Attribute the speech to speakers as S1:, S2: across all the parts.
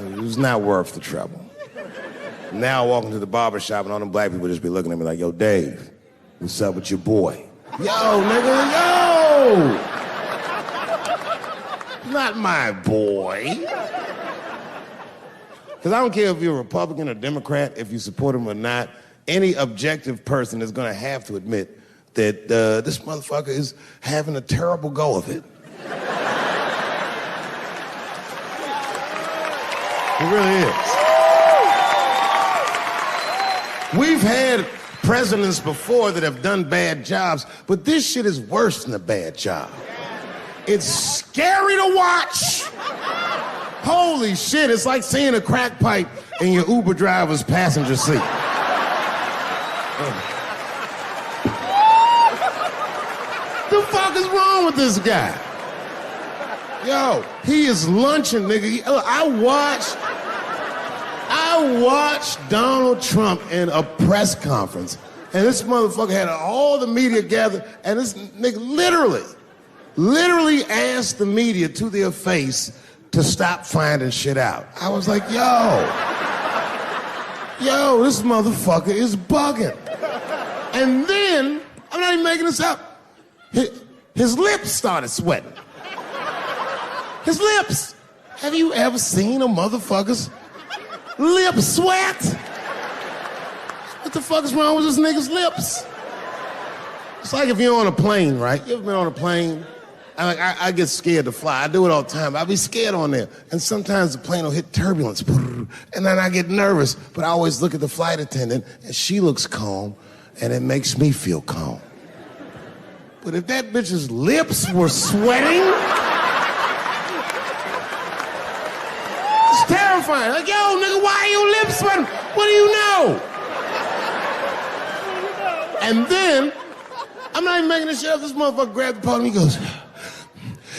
S1: It was not worth the trouble. Now I walk into the barber shop and all them black people just be looking at me like, yo, Dave, what's up with your boy? Yo, nigga, yo! Not my boy. Because I don't care if you're a Republican or Democrat, if you support him or not, any objective person is going to have to admit that this motherfucker is having a terrible go of it. It really is. We've had presidents before that have done bad jobs, but this shit is worse than a bad job. It's scary to watch. Holy shit, it's like seeing a crack pipe in your Uber driver's passenger seat. The fuck is wrong with this guy? Yo, he is lunching, nigga. I watched Donald Trump in a press conference, and this motherfucker had all the media gathered, and this nigga literally asked the media to their face to stop finding shit out. I was like, yo, this motherfucker is bugging. And then, I'm not even making this up, his lips started sweating. His lips. Have you ever seen a motherfucker's lip sweat? What the fuck is wrong with this nigga's lips? It's like if you're on a plane, right? You ever been on a plane? I get scared to fly. I do it all the time. I be scared on there. And sometimes the plane will hit turbulence. And then I get nervous. But I always look at the flight attendant, and she looks calm, and it makes me feel calm. But if that bitch's lips were sweating, it's terrifying. Like, yo, nigga, why are your lips sweating? What do you know? And then, I'm not even making this shit up. This motherfucker grabbed the podium. He goes,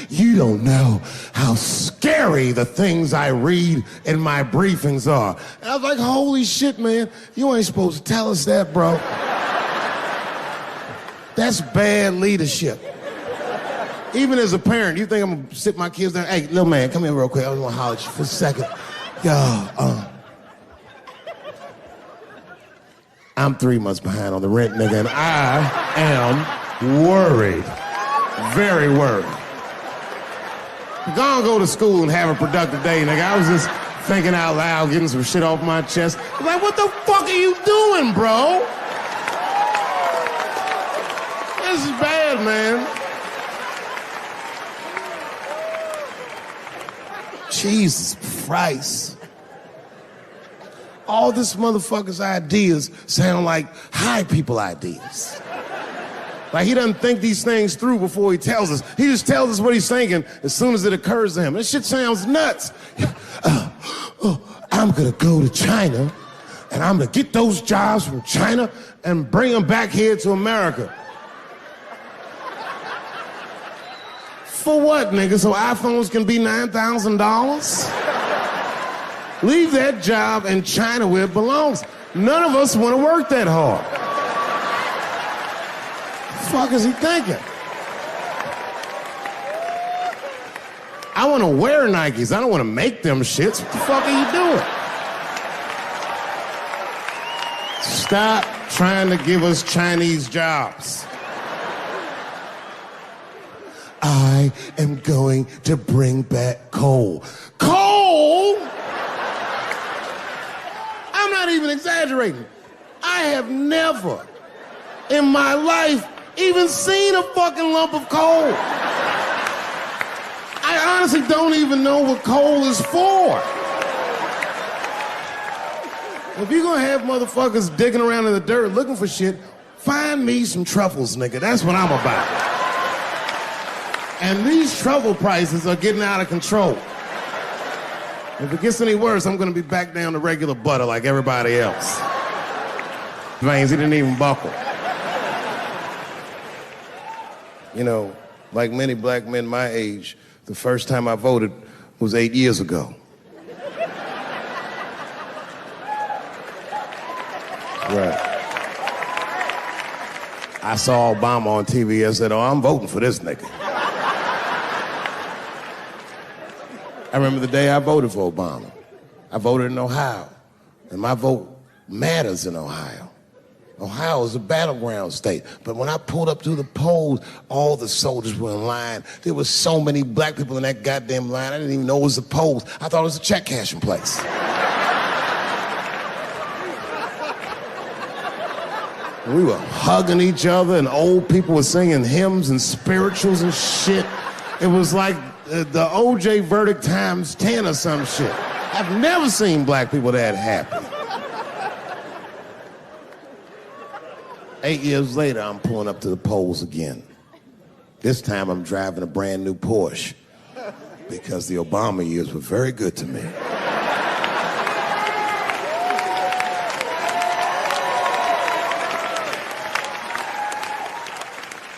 S1: you don't know how scary the things I read in my briefings are. And I was like, holy shit, man. You ain't supposed to tell us that, bro. That's bad leadership. Even as a parent, you think I'm gonna sit my kids down? Hey, little man, come here real quick. I just wanna holler at you for a second. Yo, I'm 3 months behind on the rent, nigga, and I am worried. Very worried. Go to school and have a productive day, nigga. I was just thinking out loud, getting some shit off my chest. I'm like, what the fuck are you doing, bro? This is bad, man. Jesus Christ. All this motherfucker's ideas sound like high people ideas. Like he doesn't think these things through before he tells us. He just tells us what he's thinking as soon as it occurs to him. This shit sounds nuts. I'm gonna go to China and I'm gonna get those jobs from China and bring them back here to America. For what, nigga? So iPhones can be $9,000? Leave that job in China where it belongs. None of us want to work that hard. What the fuck is he thinking? I want to wear Nikes. I don't want to make them shits. What the fuck are you doing? Stop trying to give us Chinese jobs. I am going to bring back coal. Coal? I'm not even exaggerating. I have never in my life even seen a fucking lump of coal. I honestly don't even know what coal is for. If you're gonna have motherfuckers digging around in the dirt looking for shit, find me some truffles, nigga. That's what I'm about. And these truffle prices are getting out of control. If it gets any worse, I'm gonna be back down to regular butter like everybody else. Veins, he didn't even buckle. You know, like many black men my age, the first time I voted was 8 years ago. Right. I saw Obama on TV and said, oh, I'm voting for this nigga. I remember the day I voted for Obama. I voted in Ohio, and my vote matters in Ohio. Ohio is a battleground state. But when I pulled up to the polls, all the soldiers were in line. There were so many black people in that goddamn line, I didn't even know it was the polls. I thought it was a check cashing place. We were hugging each other, and old people were singing hymns and spirituals and shit. It was like the OJ verdict times 10 or some shit. I've never seen black people that happy. 8 years later, I'm pulling up to the polls again. This time I'm driving a brand new Porsche because the Obama years were very good to me.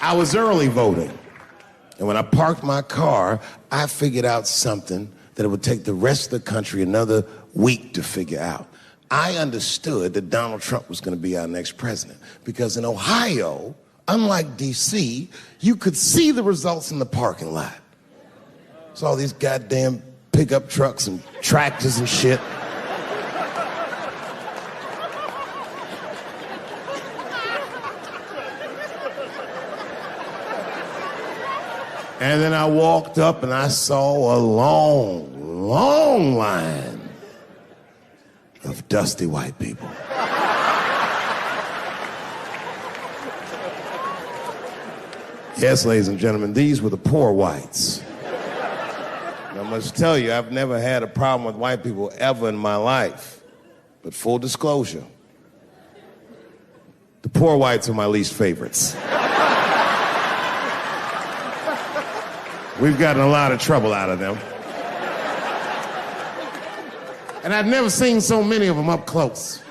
S1: I was early voting, and when I parked my car, I figured out something that it would take the rest of the country another week to figure out. I understood that Donald Trump was going to be our next president because in Ohio, unlike D.C., you could see the results in the parking lot. It's all these goddamn pickup trucks and tractors and shit. And then I walked up and I saw a long, long line of dusty white people. Yes, ladies and gentlemen, these were the poor whites. And I must tell you, I've never had a problem with white people ever in my life. But full disclosure, the poor whites are my least favorites. We've gotten a lot of trouble out of them. And I've never seen so many of them up close.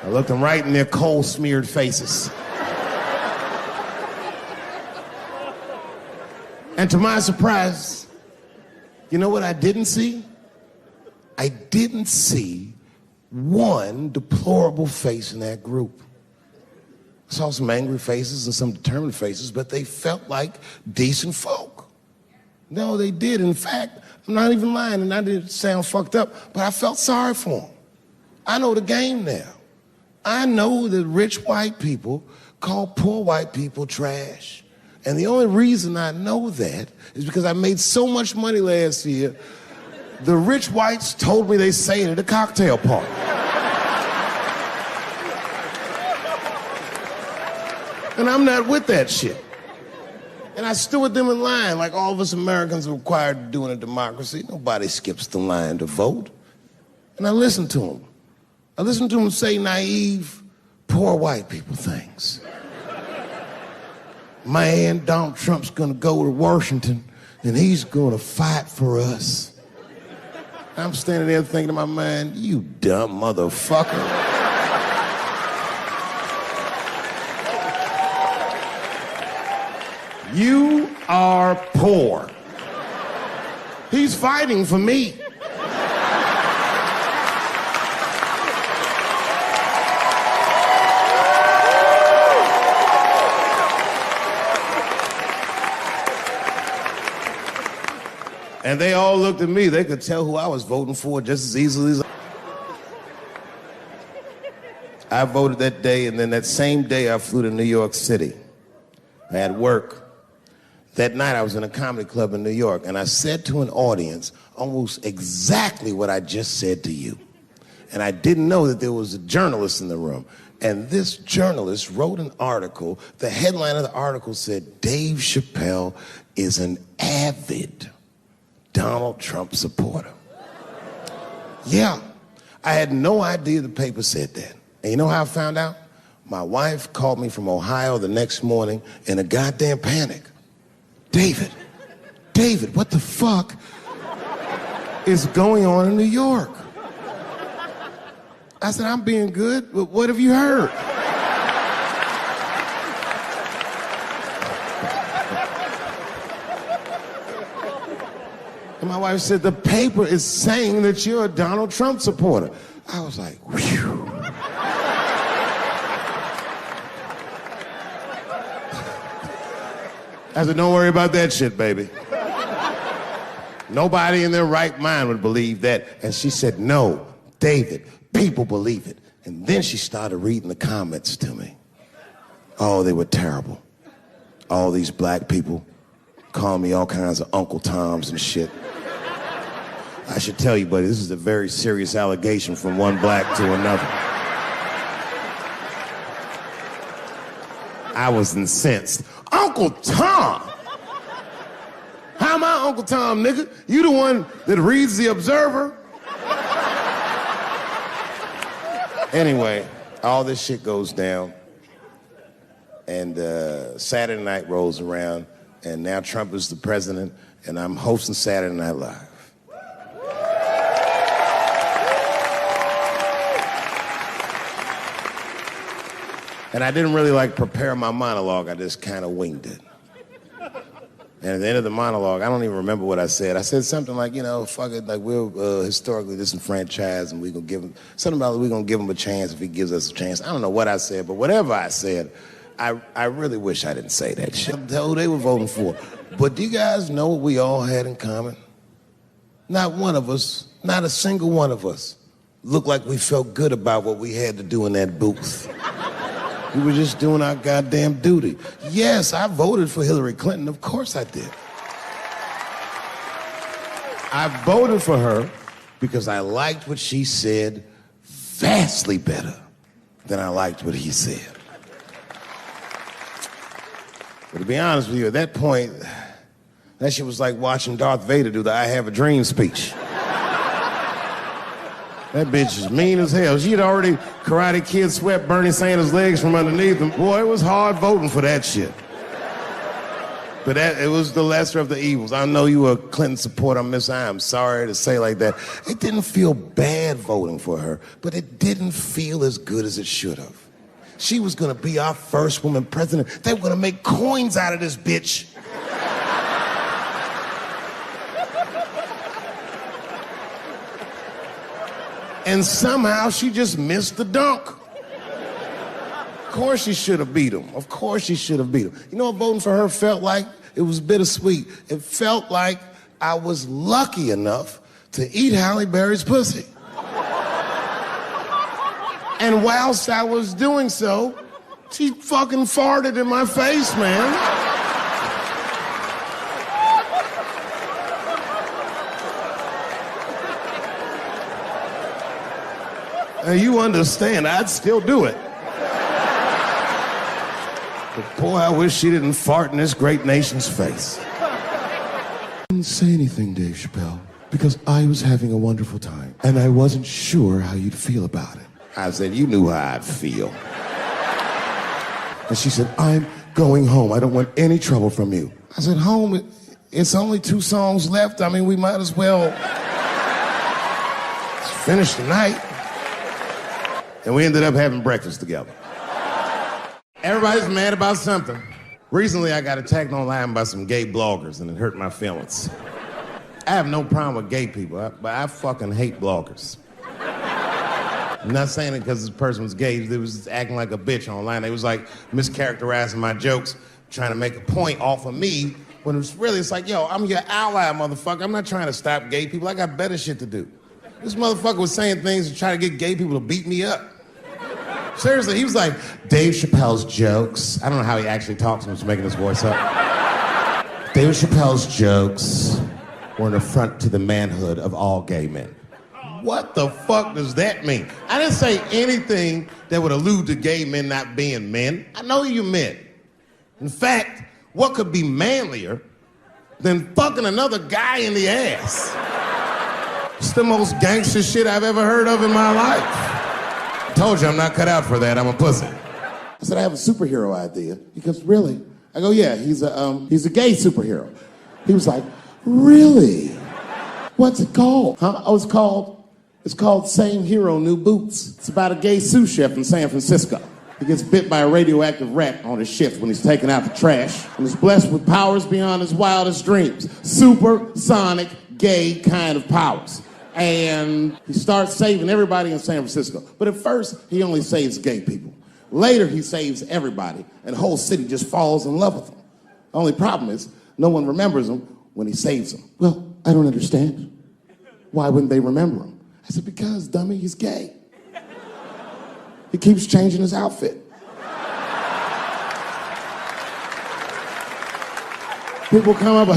S1: I looked them right in their coal-smeared faces. And to my surprise, you know what I didn't see? I didn't see one deplorable face in that group. I saw some angry faces and some determined faces, but they felt like decent folk. No, they did. In fact, I'm not even lying, and I didn't sound fucked up, but I felt sorry for them. I know the game now. I know that rich white people call poor white people trash. And the only reason I know that is because I made so much money last year, the rich whites told me they say it at a cocktail party. And I'm not with that shit. And I stood with them in line like all of us Americans are required to do in a democracy. Nobody skips the line to vote. And I listened to them. I listened to them say naive, poor white people things. Man, Donald Trump's gonna go to Washington and he's gonna fight for us. I'm standing there thinking to my mind, you dumb motherfucker. You are poor. He's fighting for me. And they all looked at me. They could tell who I was voting for just as easily as I voted that day, and then that same day I flew to New York City. I had work. That night I was in a comedy club in New York, and I said to an audience almost exactly what I just said to you. And I didn't know that there was a journalist in the room. And this journalist wrote an article. The headline of the article said, Dave Chappelle is an avid Donald Trump supporter. Yeah, I had no idea the paper said that. And you know how I found out? My wife called me from Ohio the next morning in a goddamn panic. David, what the fuck is going on in New York? I said, I'm being good, but what have you heard? And my wife said, the paper is saying that you're a Donald Trump supporter. I was like, whew. I said, don't worry about that shit, baby. Nobody in their right mind would believe that. And she said, no, David, people believe it. And then she started reading the comments to me. Oh, they were terrible. All these black people calling me all kinds of Uncle Toms and shit. I should tell you, buddy, this is a very serious allegation from one black to another. I was incensed. Uncle Tom! How am I Uncle Tom, nigga? You the one that reads The Observer? Anyway, all this shit goes down, and Saturday night rolls around, and now Trump is the president, and I'm hosting Saturday Night Live. And I didn't really prepare my monologue, I just kind of winged it. And at the end of the monologue, I don't even remember what I said. I said something like, fuck it, we're historically disenfranchised and we're going to give him, something about we're going to give him a chance if he gives us a chance. I don't know what I said, but whatever I said, I really wish I didn't say that shit. Tell who they were voting for. But do you guys know what we all had in common? Not one of us, not a single one of us, looked like we felt good about what we had to do in that booth. We were just doing our goddamn duty. Yes, I voted for Hillary Clinton. Of course I did. I voted for her because I liked what she said vastly better than I liked what he said. But to be honest with you, at that point, that shit was like watching Darth Vader do the I Have a Dream speech. That bitch is mean as hell. She had already Karate Kid swept Bernie Sanders' legs from underneath him. Boy, it was hard voting for that shit. But it was the lesser of the evils. I know you were a Clinton supporter, Miss. I am sorry to say like that. It didn't feel bad voting for her, but it didn't feel as good as it should have. She was gonna be our first woman president. They were gonna make coins out of this bitch. And somehow she just missed the dunk. Of course she should have beat him. Of course she should have beat him. You know what voting for her felt like? It was bittersweet. It felt like I was lucky enough to eat Halle Berry's pussy. And whilst I was doing so, she fucking farted in my face, man. You understand, I'd still do it. But boy, I wish she didn't fart in this great nation's face. I didn't say anything, Dave Chappelle, because I was having a wonderful time, and I wasn't sure how you'd feel about it. I said, you knew how I'd feel. And she said, I'm going home. I don't want any trouble from you. I said, home? It's only 2 songs left. I mean, we might as well finish the night. And we ended up having breakfast together. Everybody's mad about something. Recently, I got attacked online by some gay bloggers, and it hurt my feelings. I have no problem with gay people, but I fucking hate bloggers. I'm not saying it because this person was gay. They was just acting like a bitch online. They was mischaracterizing my jokes, trying to make a point off of me, when it's like, yo, I'm your ally, motherfucker. I'm not trying to stop gay people. I got better shit to do. This motherfucker was saying things to try to get gay people to beat me up. Seriously, he was like, Dave Chappelle's jokes. I don't know how he actually talks when he's making his voice up. Dave Chappelle's jokes were an affront to the manhood of all gay men. What the fuck does that mean? I didn't say anything that would allude to gay men not being men. I know you men. In fact, what could be manlier than fucking another guy in the ass? It's the most gangster shit I've ever heard of in my life. I told you I'm not cut out for that. I'm a pussy. I said, I have a superhero idea. He goes, really? I go, yeah, he's a gay superhero. He was like, really? What's it called? Huh? Oh, it's called Same Hero, New Boots. It's about a gay sous chef in San Francisco. He gets bit by a radioactive rat on his shift when he's taking out the trash and is blessed with powers beyond his wildest dreams. Supersonic, gay kind of powers. And he starts saving everybody in San Francisco. But at first, he only saves gay people. Later, he saves everybody, and the whole city just falls in love with him. The only problem is, no one remembers him when he saves them. Well, I don't understand. Why wouldn't they remember him? I said, because, dummy, he's gay. He keeps changing his outfit. People come up,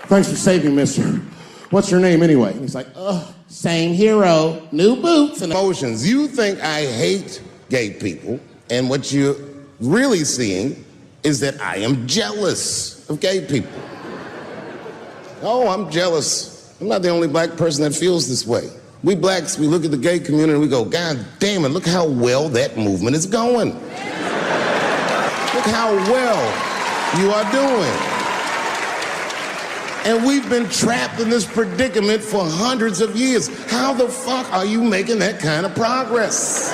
S1: thanks for saving, mister. What's your name anyway? And he's like, same hero, new boots and emotions. You think I hate gay people, and what you're really seeing is that I am jealous of gay people. Oh, I'm jealous. I'm not the only black person that feels this way. We blacks, we look at the gay community and we go, God damn it, look how well that movement is going. Look how well you are doing. And we've been trapped in this predicament for hundreds of years. How the fuck are you making that kind of progress?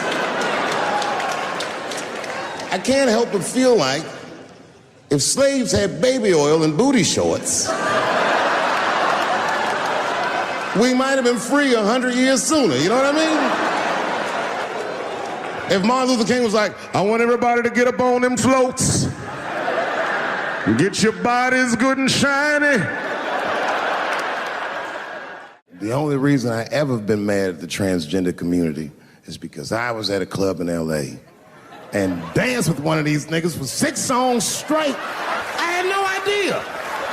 S1: I can't help but feel like if slaves had baby oil and booty shorts, we might have been free 100 years sooner, you know what I mean? If Martin Luther King was like, I want everybody to get up on them floats, get your bodies good and shiny. The only reason I ever been mad at the transgender community is because I was at a club in LA and danced with one of these niggas for 6 songs straight. I had no idea.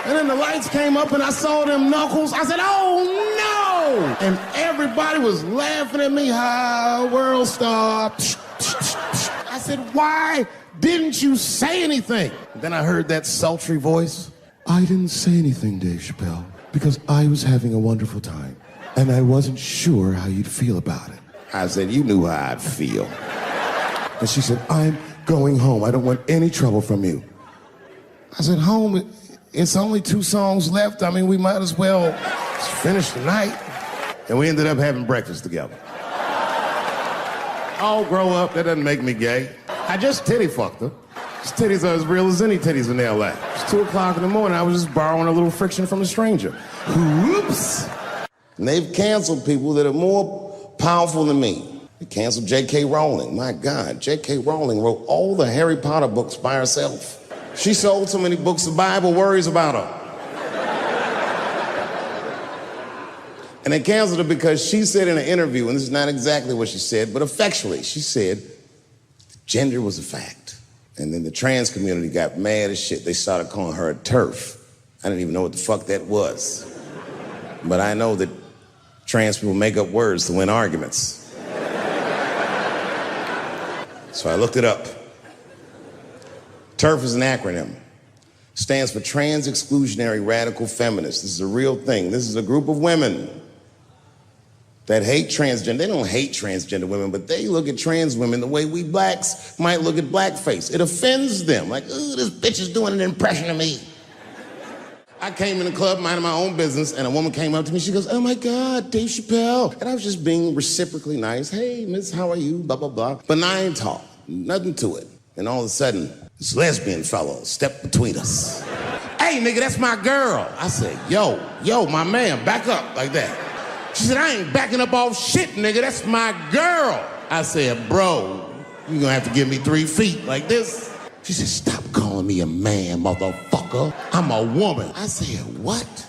S1: And then the lights came up and I saw them knuckles. I said, oh no! And everybody was laughing at me, hi, world star. I said, why didn't you say anything? Then I heard that sultry voice. I didn't say anything, Dave Chappelle, because I was having a wonderful time, and I wasn't sure how you'd feel about it. I said, you knew how I'd feel. And she said, I'm going home. I don't want any trouble from you. I said, home? It's only 2 songs left. I mean, we might as well finish the night. And we ended up having breakfast together. Oh, grow up. That doesn't make me gay. I just titty fucked her. His titties are as real as any titties in L.A. It's 2 o'clock in the morning. I was just borrowing a little friction from a stranger. Whoops. And they've canceled people that are more powerful than me. They canceled J.K. Rowling. My God, J.K. Rowling wrote all the Harry Potter books by herself. She sold so many books, the Bible worries about her. And they canceled her because she said in an interview, and this is not exactly what she said, but effectually, she said gender was a fact. And then the trans community got mad as shit. They started calling her a TERF. I didn't even know what the fuck that was. But I know that trans people make up words to win arguments. So I looked it up. TERF is an acronym. Stands for Trans Exclusionary Radical Feminists. This is a real thing. This is a group of women that hate transgender. They don't hate transgender women, but they look at trans women the way we blacks might look at blackface. It offends them. Like, ooh, this bitch is doing an impression of me. I came in the club minding my own business, and a woman came up to me. She goes, oh my God, Dave Chappelle. And I was just being reciprocally nice. Hey, miss, how are you? Blah, blah, blah. Benign talk. Nothing to it. And all of a sudden, this lesbian fellow stepped between us. Hey, nigga, that's my girl. I said, yo, my man, back up like that. She said, I ain't backing up off shit, nigga. That's my girl. I said, bro, you're gonna have to give me 3 feet like this. She said, stop calling me a man, motherfucker. I'm a woman. I said, what?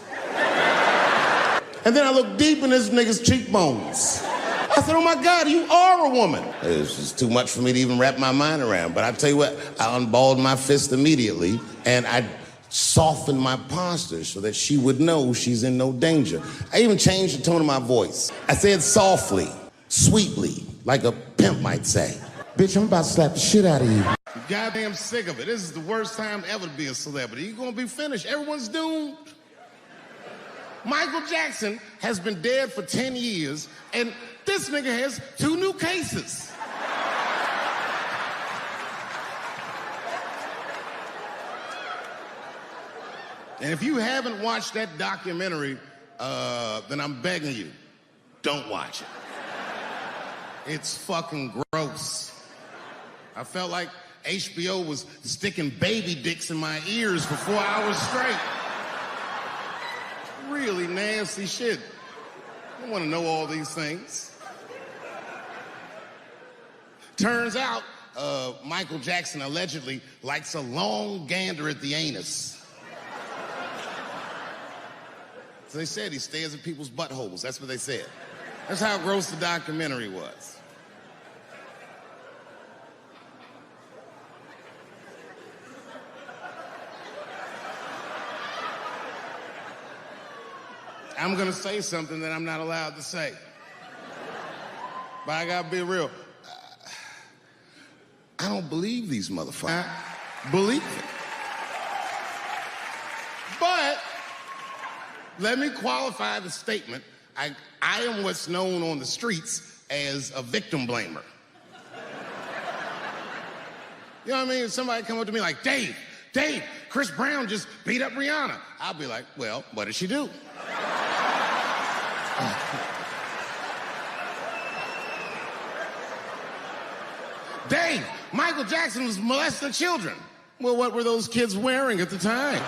S1: And then I looked deep in this nigga's cheekbones. I said, oh my God, you are a woman. It was just too much for me to even wrap my mind around. But I tell you what, I unballed my fist immediately, and I softened my posture so that she would know she's in no danger. I even changed the tone of my voice. I said softly, sweetly, like a pimp might say. Bitch, I'm about to slap the shit out of you. I'm goddamn sick of it. This is the worst time ever to be a celebrity. You're gonna be finished. Everyone's doomed. Michael Jackson has been dead for 10 years, and this nigga has 2 new cases. And if you haven't watched that documentary, then I'm begging you, don't watch it. It's fucking gross. I felt like HBO was sticking baby dicks in my ears for 4 hours straight. Really nasty shit. I don't want to know all these things. Turns out, Michael Jackson allegedly likes a long gander at the anus. So they said he stares at people's buttholes. That's what they said. That's how gross the documentary was. I'm gonna say something that I'm not allowed to say. But I gotta be real. I don't believe these motherfuckers. I believe it. But let me qualify the statement. I am what's known on the streets as a victim blamer. You know what I mean? If somebody come up to me like, Dave, Chris Brown just beat up Rihanna. I'll be like, well, what did she do? Dave, Michael Jackson was molesting children. Well, what were those kids wearing at the time?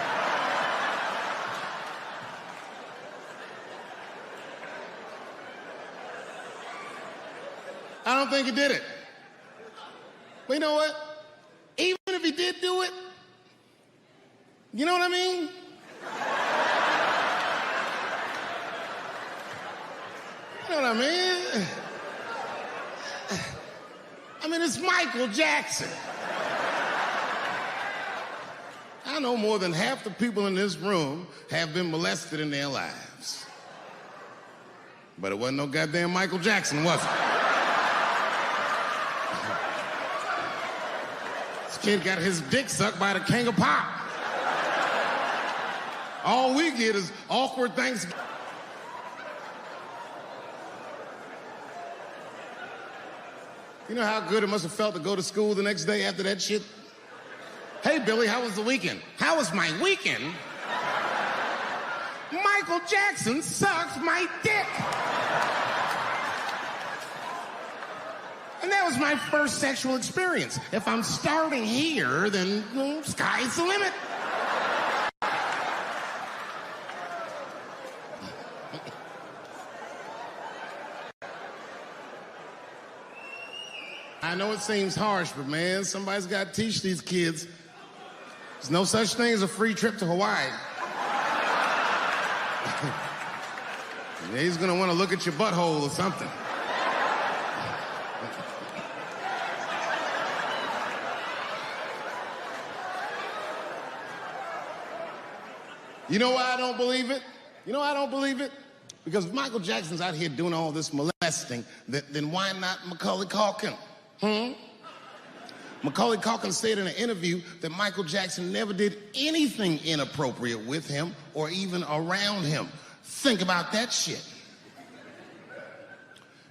S1: I don't think he did it. But you know what? Even if he did do it, you know what I mean? You know what I mean? I mean, it's Michael Jackson. I know more than half the people in this room have been molested in their lives. But it wasn't no goddamn Michael Jackson, was it? This kid got his dick sucked by the king of pop. All we get is awkward Thanksgiving. You know how good it must have felt to go to school the next day after that shit? Hey, Billy, how was the weekend? How was my weekend? Michael Jackson sucked my dick. And that was my first sexual experience. If I'm starting here, then sky's the limit. I know it seems harsh, but man, somebody's got to teach these kids. There's no such thing as a free trip to Hawaii. He's gonna want to look at your butthole or something. You know why I don't believe it? You know why I don't believe it? Because if Michael Jackson's out here doing all this molesting, then why not Macaulay Culkin? Macaulay Culkin said in an interview that Michael Jackson never did anything inappropriate with him or even around him. Think about that shit.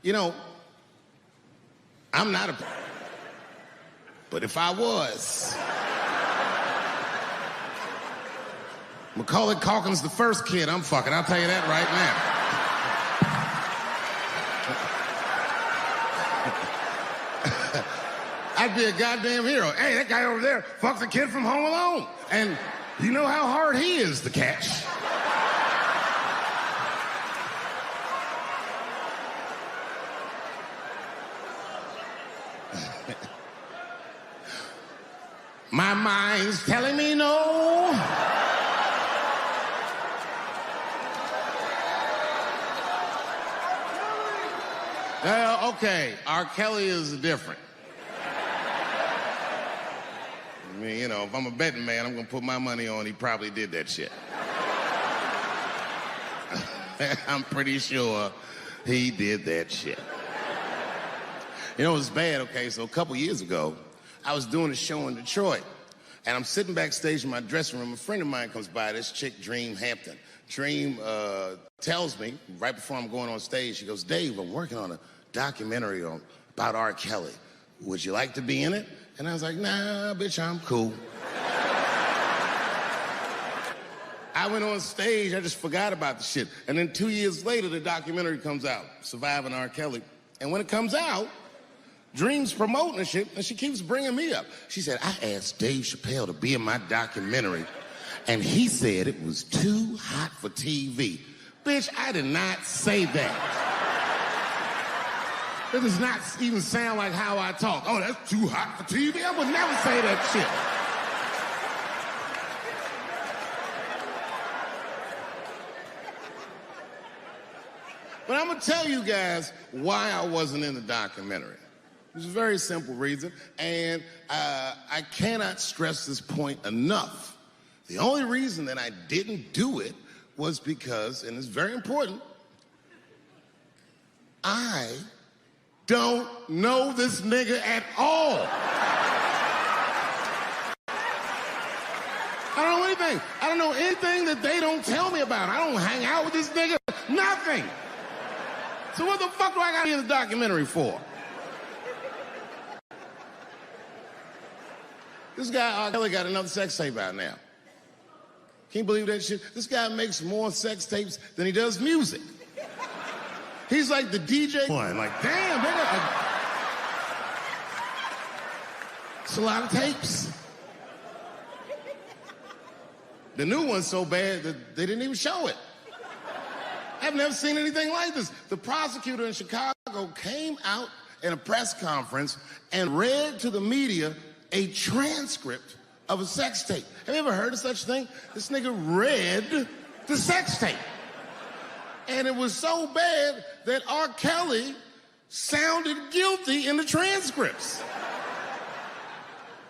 S1: You know, I'm not a... But if I was... Macaulay Culkin's the first kid I'm fucking, I'll tell you that right now. I'd be a goddamn hero. Hey, that guy over there fucks a kid from Home Alone. And you know how hard he is to catch. My mind's telling me no. Okay, R. Kelly is different. I mean, you know, if I'm a betting man, I'm gonna put my money on he probably did that shit. I'm pretty sure he did that shit. You know, it was bad, okay, so a couple years ago, I was doing a show in Detroit, and I'm sitting backstage in my dressing room. A friend of mine comes by, this chick, Dream Hampton. Dream tells me, right before I'm going on stage, she goes, Dave, I'm working on a documentary about R. Kelly. Would you like to be in it? And I was like, nah, bitch, I'm cool. I went on stage, I just forgot about the shit. And then 2 years later, the documentary comes out, Surviving R. Kelly. And when it comes out, Dream's promoting the shit, and she keeps bringing me up. She said, I asked Dave Chappelle to be in my documentary, and he said it was too hot for TV. Bitch, I did not say that. It does not even sound like how I talk. Oh, that's too hot for TV? I would never say that shit. But I'm gonna tell you guys why I wasn't in the documentary. There's a very simple reason, and I cannot stress this point enough. The only reason that I didn't do it was because, and it's very important, I don't know this nigga at all. I don't know anything. I don't know anything that they don't tell me about. I don't hang out with this nigga. Nothing. So what the fuck do I got to be in the documentary for? This guy, R. Kelly, got another sex tape out now. Can't believe that shit. This guy makes more sex tapes than he does music. He's like the DJ one. Like, damn, nigga. It's a lot of tapes. The new one's so bad that they didn't even show it. I've never seen anything like this. The prosecutor in Chicago came out in a press conference and read to the media a transcript of a sex tape. Have you ever heard of such a thing? This nigga read the sex tape. And it was so bad that R. Kelly sounded guilty in the transcripts.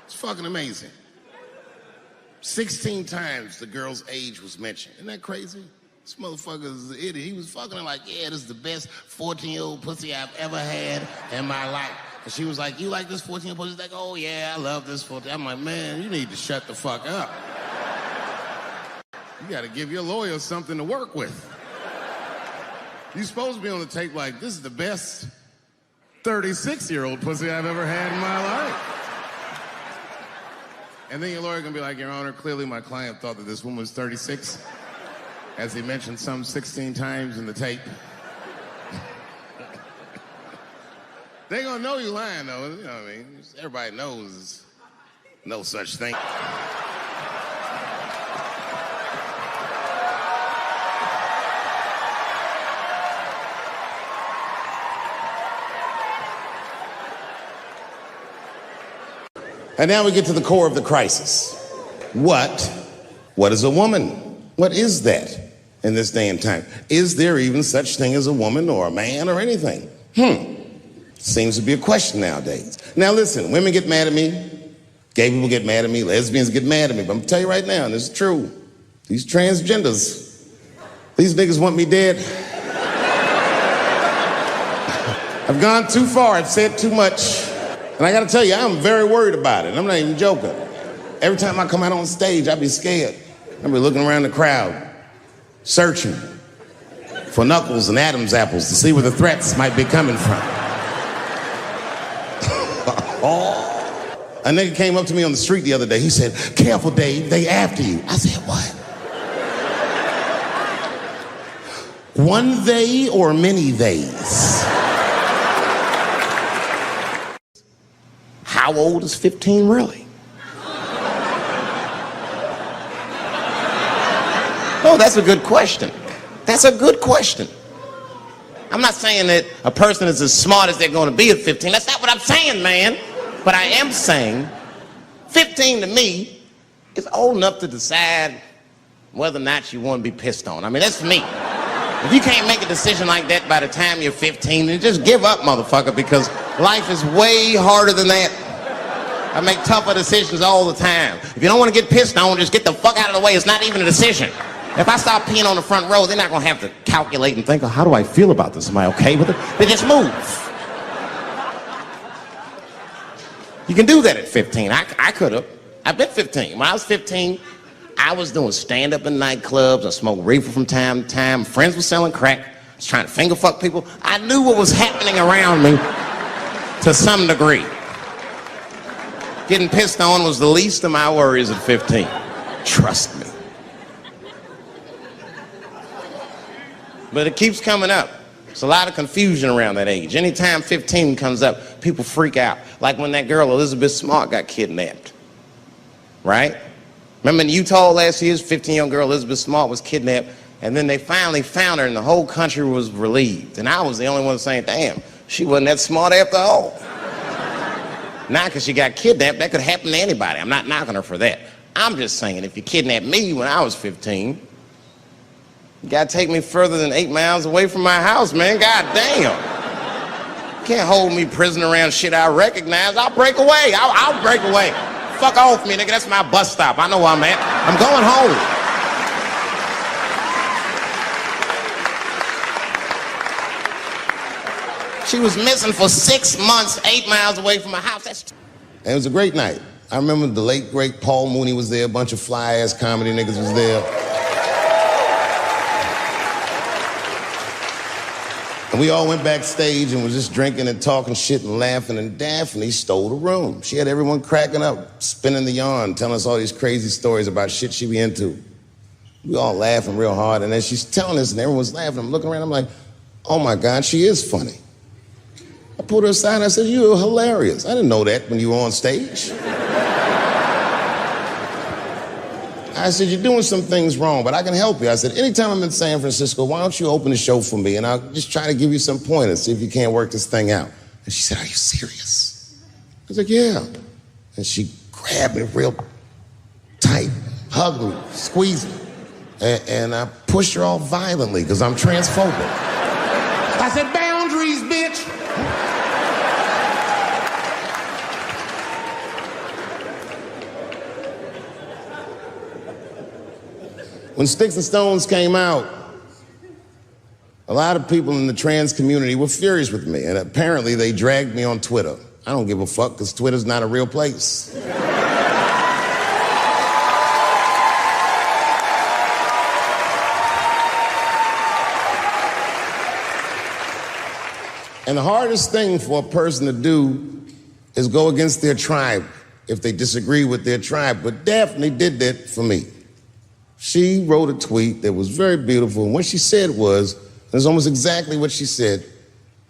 S1: It's fucking amazing. 16 times the girl's age was mentioned. Isn't that crazy? This motherfucker's an idiot. He was fucking her like, yeah, this is the best 14-year-old pussy I've ever had in my life. And she was like, you like this 14-year-old pussy? He's like, oh yeah, I love this 14. I'm like, man, you need to shut the fuck up. You gotta give your lawyer something to work with. You're supposed to be on the tape like, this is the best 36-year-old pussy I've ever had in my life. And then your lawyer gonna be like, Your Honor, clearly my client thought that this woman was 36, as he mentioned some 16 times in the tape. They gonna know you lying though, you know what I mean? Everybody knows no such thing. And now we get to the core of the crisis. What is a woman? What is that in this day and time? Is there even such thing as a woman or a man or anything? Seems to be a question nowadays. Now listen, women get mad at me, gay people get mad at me, lesbians get mad at me, but I'm gonna tell you right now, and this is true, these transgenders, these niggas want me dead. I've gone too far, I've said too much. And I gotta tell you, I'm very worried about it. I'm not even joking. Every time I come out on stage, I be scared. I be looking around the crowd, searching for knuckles and Adam's apples to see where the threats might be coming from. A nigga came up to me on the street the other day. He said, careful, Dave, they after you. I said, what? One they or many theys? How old is 15 really? Oh, that's a good question. That's a good question. I'm not saying that a person is as smart as they're going to be at 15. That's not what I'm saying, man. But I am saying 15 to me is old enough to decide whether or not you want to be pissed on. I mean, that's me. If you can't make a decision like that by the time you're 15, then just give up, motherfucker, because life is way harder than that. I make tougher decisions all the time. If you don't want to get pissed on, just get the fuck out of the way. It's not even a decision. If I start peeing on the front row, they're not going to have to calculate and think, oh, how do I feel about this? Am I okay with it? They just move. You can do that at 15. I could have. I've been 15. When I was 15, I was doing stand-up in nightclubs. I smoked reefer from time to time. Friends were selling crack. I was trying to finger fuck people. I knew what was happening around me to some degree. Getting pissed on was the least of my worries at 15. Trust me. But it keeps coming up. There's a lot of confusion around that age. Anytime 15 comes up, people freak out. Like when that girl, Elizabeth Smart, got kidnapped. Right? Remember in Utah last year, 15-year-old girl Elizabeth Smart was kidnapped, and then they finally found her, and the whole country was relieved. And I was the only one saying, damn, she wasn't that smart after all. Not because she got kidnapped. That could happen to anybody. I'm not knocking her for that. I'm just saying, if you kidnapped me when I was 15,
S2: You gotta take me further than 8 miles away from my house, man. God damn. Can't hold me prisoner around shit I recognize. I'll break away. I'll break away. Fuck off me, nigga. That's my bus stop. I know where I'm at. I'm going home. She was missing for 6 months, 8 miles away from my house.
S1: And it was a great night. I remember the late, great Paul Mooney was there. A bunch of fly-ass comedy niggas was there. And we all went backstage and was just drinking and talking shit and laughing, and Daphne stole the room. She had everyone cracking up, spinning the yarn, telling us all these crazy stories about shit she be into. We all laughing real hard, and as she's telling us and everyone's laughing, I'm looking around, I'm like, oh my God, she is funny. I pulled her aside and I said, you're hilarious. I didn't know that when you were on stage. I said, you're doing some things wrong, but I can help you. I said, anytime I'm in San Francisco, why don't you open the show for me, and I'll just try to give you some pointers, see if you can't work this thing out. And she said, are you serious? I was like, yeah. And she grabbed me real tight, hugged me, squeezed me, and I pushed her all violently because I'm transphobic. I said, boundaries, bitch. When Sticks and Stones came out, a lot of people in the trans community were furious with me, and apparently they dragged me on Twitter. I don't give a fuck, because Twitter's not a real place. And the hardest thing for a person to do is go against their tribe if they disagree with their tribe. But Daphne did that for me. She wrote a tweet that was very beautiful, and what she said was, it was almost exactly what she said.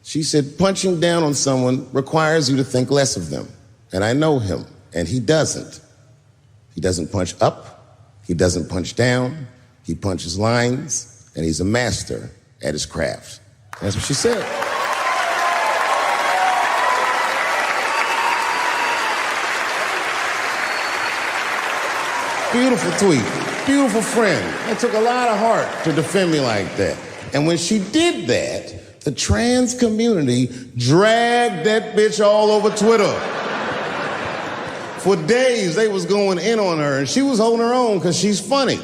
S1: She said, punching down on someone requires you to think less of them. And I know him, and he doesn't. He doesn't punch up, he doesn't punch down, he punches lines, and he's a master at his craft. That's what she said. Beautiful tweet. Beautiful friend. It took a lot of heart to defend me like that. And when she did that, the trans community dragged that bitch all over Twitter. For days, they was going in on her, and she was holding her own because she's funny.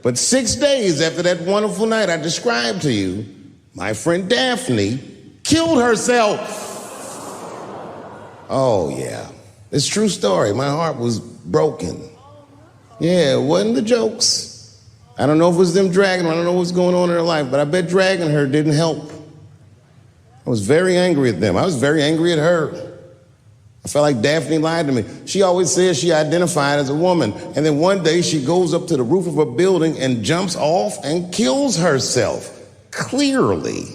S1: But 6 days after that wonderful night I described to you, my friend Daphne killed herself. Oh, yeah. It's a true story. My heart was broken. Yeah, it wasn't the jokes. I don't know if it was them dragging her. I don't know what's going on in her life, but I bet dragging her didn't help. I was very angry at them. I was very angry at her. I felt like Daphne lied to me. She always says she identified as a woman, and then one day she goes up to the roof of a building and jumps off and kills herself. Clearly,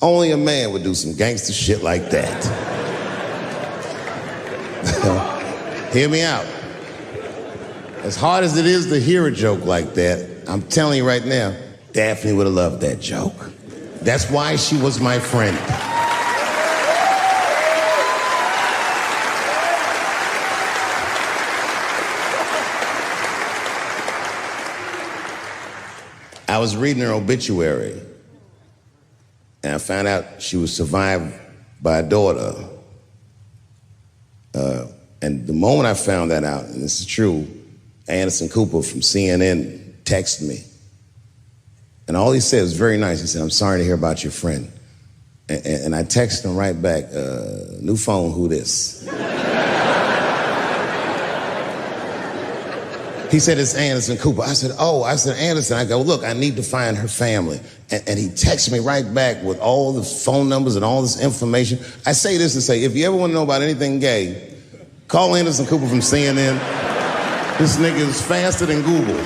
S1: only a man would do some gangster shit like that. Hear me out. As hard as it is to hear a joke like that, I'm telling you right now, Daphne would have loved that joke. That's why she was my friend. I was reading her obituary, and I found out she was survived by a daughter. And the moment I found that out, and this is true, Anderson Cooper from CNN texted me. And all he said was very nice. He said, I'm sorry to hear about your friend. And I texted him right back, new phone, who this? He said, it's Anderson Cooper. I said, oh, Anderson. I go, look, I need to find her family. And he texted me right back with all the phone numbers and all this information. I say this to say, if you ever want to know about anything gay, call Anderson Cooper from CNN. This nigga is faster than Google.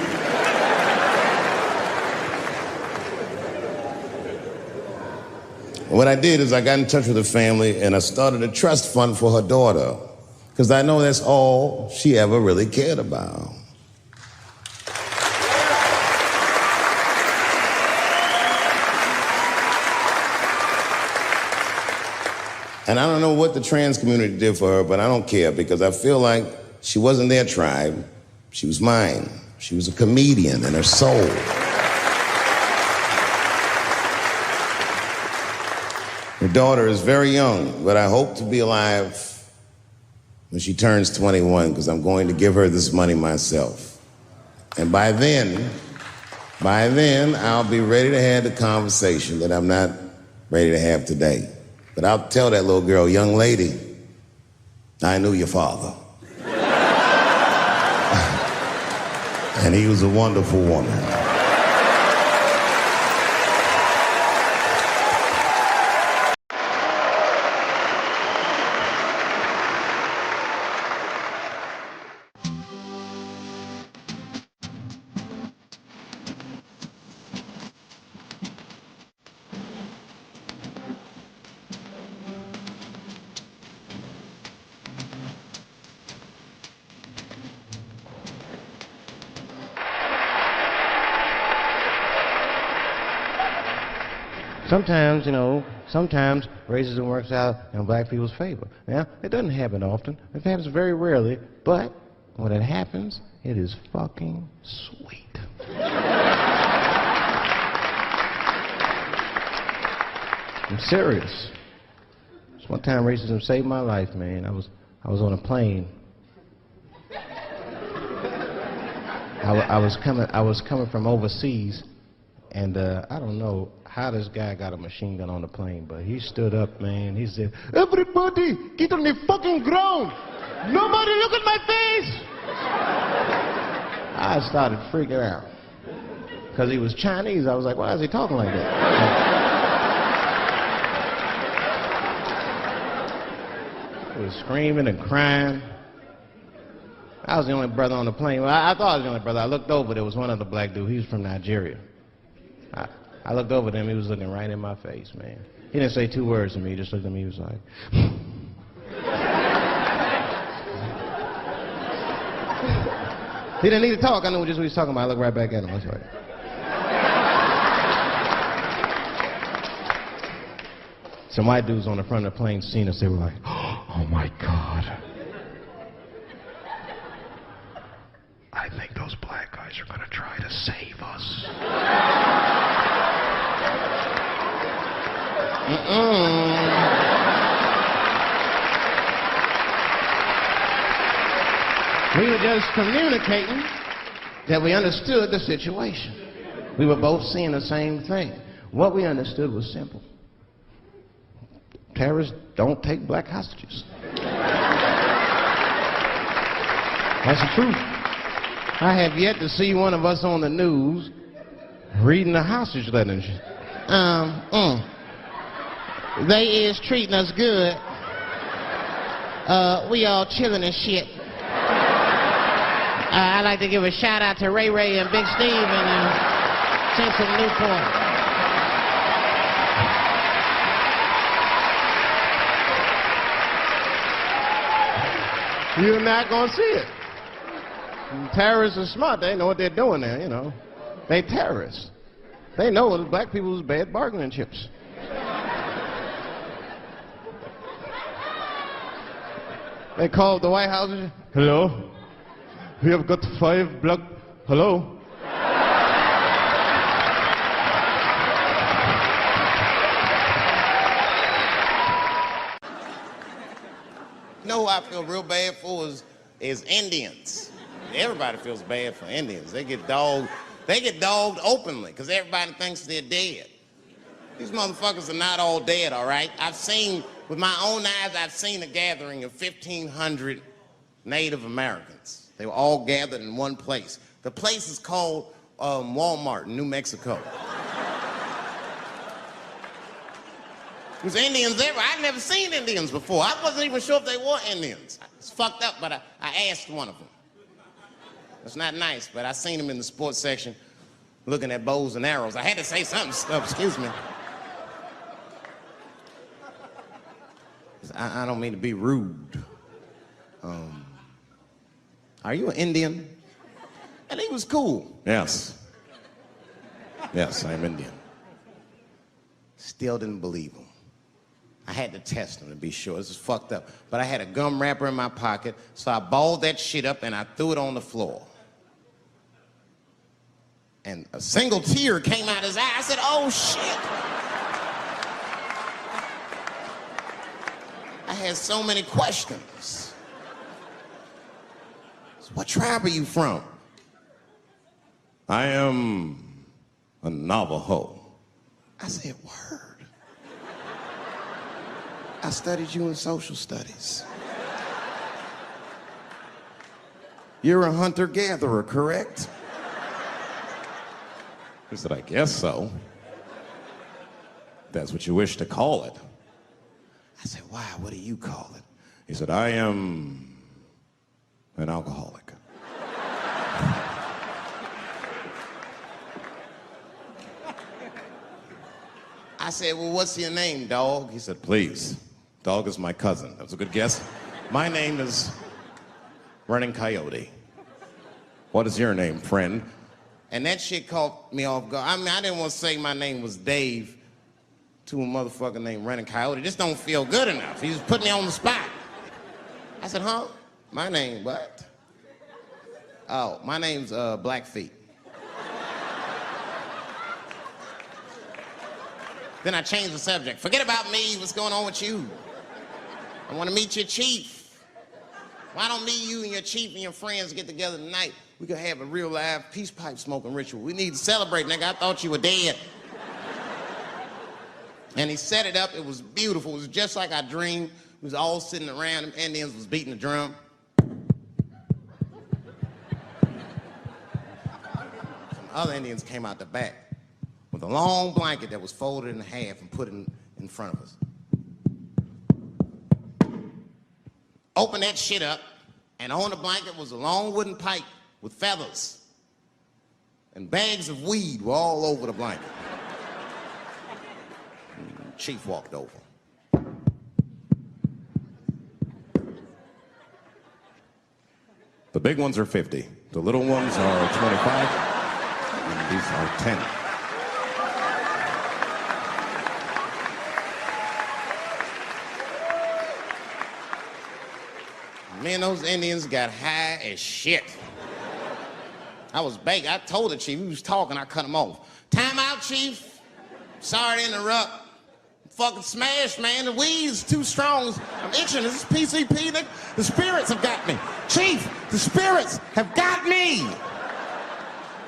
S1: What I did is I got in touch with her family and I started a trust fund for her daughter, because I know that's all she ever really cared about. And I don't know what the trans community did for her, but I don't care, because I feel like she wasn't their tribe. She was mine. She was a comedian in her soul.
S2: Her daughter is very young, but I hope to be alive when she turns 21, because I'm going to give her this money myself. And by then, I'll be ready to have the conversation that I'm not ready to have today. But I'll tell that little girl, young lady, I knew your father. And he was a wonderful woman.
S3: Sometimes racism works out in black people's favor. Now, it doesn't happen often. It happens very rarely, but when it happens, it is fucking sweet. I'm serious. This one time racism saved my life, man. I was on a plane. I was coming from overseas, and I don't know how this guy got a machine gun on the plane, but he stood up, man. He said, "Everybody, get on the fucking ground. Nobody look at my face." I started freaking out. Because he was Chinese, I was like, why is he talking like that? He was screaming and crying. I was the only brother on the plane. Well, I thought I was the only brother. I looked over, there was one other black dude. He was from Nigeria. I looked over at him, he was looking right in my face, man. He didn't say 2 words to me, he just looked at me, he was like... He didn't need to talk, I knew just what he was talking about. I looked right back at him, I was like... Some white dudes on the front of the plane seen us, they were like, oh my God. I think those black guys are gonna try to save us. We were just communicating that we understood the situation. We were both seeing the same thing. What we understood was simple. Terrorists don't take black hostages. That's the truth. I have yet to see one of us on the news reading the hostage letter and shit. They is treating us good. We all chilling and shit. I'd like to give a shout out to Ray Ray and Big Steve and Central Newport. You're not gonna see it. Terrorists are smart. They know what they're doing there, you know. They terrorists. They know that black people is bad bargaining chips. They called the White House. Hello? We have got 5 black... Hello?
S2: You know who I feel real bad for is Indians. Everybody feels bad for Indians. They get dogged openly because everybody thinks they're dead. These motherfuckers are not all dead, all right? With my own eyes, I've seen a gathering of 1,500 Native Americans. They were all gathered in one place. The place is called Walmart in New Mexico. There's Indians there. I'd never seen Indians before. I wasn't even sure if they were Indians. It's fucked up, but I asked one of them. It's not nice, but I seen him in the sports section looking at bows and arrows. I had to say something. Excuse me. I don't mean to be rude. Are you an Indian? And he was cool. Yes. Yes, I'm Indian. Still didn't believe him. I had to test him to be sure. This is fucked up. But I had a gum wrapper in my pocket, so I balled that shit up and I threw it on the floor. And a single tear came out his eye. I said, oh, shit. had so many questions. So what tribe are you from? I am a Navajo. I said, word. I studied you in social studies. You're a hunter-gatherer, correct? He said, I guess so. That's what you wish to call it. I said, why? What do you call it? He said, I am an alcoholic. I said, well, what's your name, dog? He said, please. Dog is my cousin. That was a good guess. My name is Running Coyote. What is your name, friend? And that shit caught me off guard. I mean, I didn't want to say my name was Dave to a motherfucker named Running Coyote. This don't feel good enough. He just put me on the spot. I said, huh? My name, what? Oh, my name's Blackfeet. Then I changed the subject. Forget about me. What's going on with you? I want to meet your chief. Why don't me, you, and your chief and your friends get together tonight? We could have a real live peace pipe smoking ritual. We need to celebrate, nigga. I thought you were dead. And he set it up. It was beautiful. It was just like I dreamed. We was all sitting around. Them Indians was beating the drum. Some other Indians came out the back with a long blanket that was folded in half and put in front of us. Opened that shit up, and on the blanket was a long wooden pipe with feathers. And bags of weed were all over the blanket. Chief walked over. The big ones are 50. The little ones are 25. And these are 10. Me and those Indians got high as shit. I was baked. I told the chief, he was talking, I cut him off. Time out, chief. Sorry to interrupt. I'm fucking smashed, man. The weed's too strong. I'm itching. This is PCP, nigga. The spirits have got me. Chief, the spirits have got me.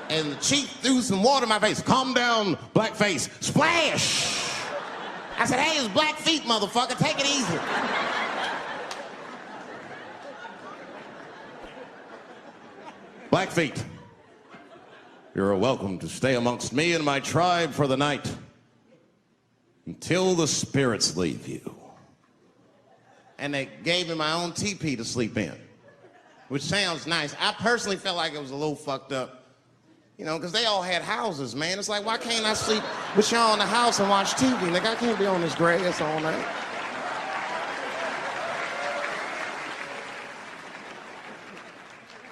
S2: And the chief threw some water in my face. Calm down, blackface. Splash! I said, hey, it's Blackfeet, motherfucker. Take it easy. Blackfeet, you're welcome to stay amongst me and my tribe for the night until the spirits leave you. And they gave me my own teepee to sleep in, which sounds nice. I personally felt like it was a little fucked up, you know, because they all had houses, man. It's like, why can't I sleep with y'all in the house and watch TV? Like, I can't be on this grass all night.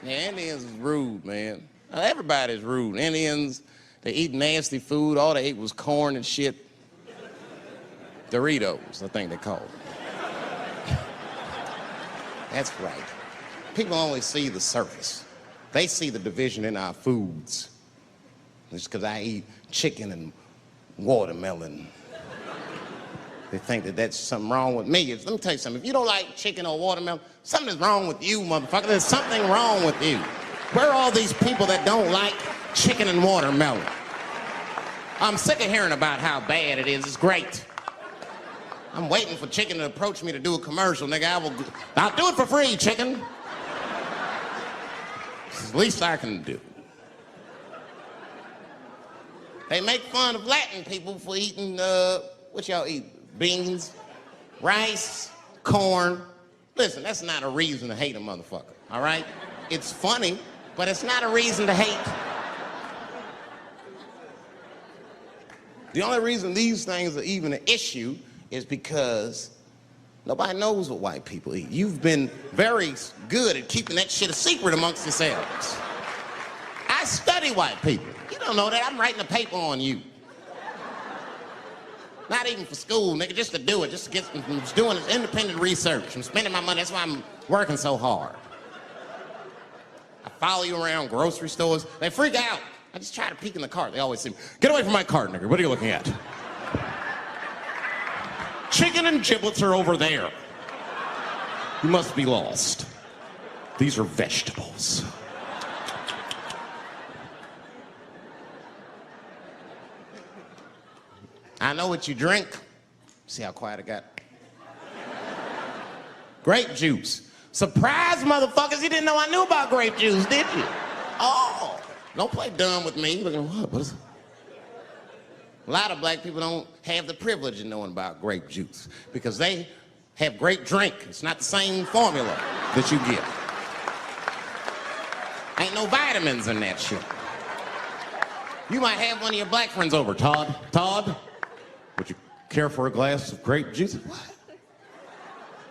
S2: Yeah, Indians is rude, man. Everybody's rude. Indians, they eat nasty food. All they ate was corn and shit. Doritos, I think they call it. That's right. People only see the surface. They see the division in our foods. It's because I eat chicken and watermelon. They think that that's something wrong with me. Let me tell you something. If you don't like chicken or watermelon, something is wrong with you, motherfucker. There's something wrong with you. Where are all these people that don't like chicken and watermelon? I'm sick of hearing about how bad it is. It's great. I'm waiting for chicken to approach me to do a commercial, nigga. I'll do it for free, chicken. It's the least I can do. They make fun of Latin people for eating, what y'all eat? Beans, rice, corn. Listen, that's not a reason to hate a motherfucker, all right? It's funny, but it's not a reason to hate. The only reason these things are even an issue is because nobody knows what white people eat. You've been very good at keeping that shit a secret amongst yourselves. I study white people. You don't know that. I'm writing a paper on you. Not even for school, nigga, just to do it, just to get, I'm just doing this independent research. I'm spending my money, that's why I'm working so hard. I follow you around grocery stores. They freak out. I just try to peek in the cart. They always say, get away from my cart, nigga. What are you looking at? Chicken and giblets are over there. You must be lost. These are vegetables. I know what you drink. See how quiet I got? Grape juice. Surprise, motherfuckers, you didn't know I knew about grape juice, did you? Oh, don't play dumb with me. Look at what is it? A lot of black people don't have the privilege of knowing about grape juice because they have grape drink. It's not the same formula that you get. Ain't no vitamins in that shit. You might have one of your black friends over. Todd, would you care for a glass of grape juice? What?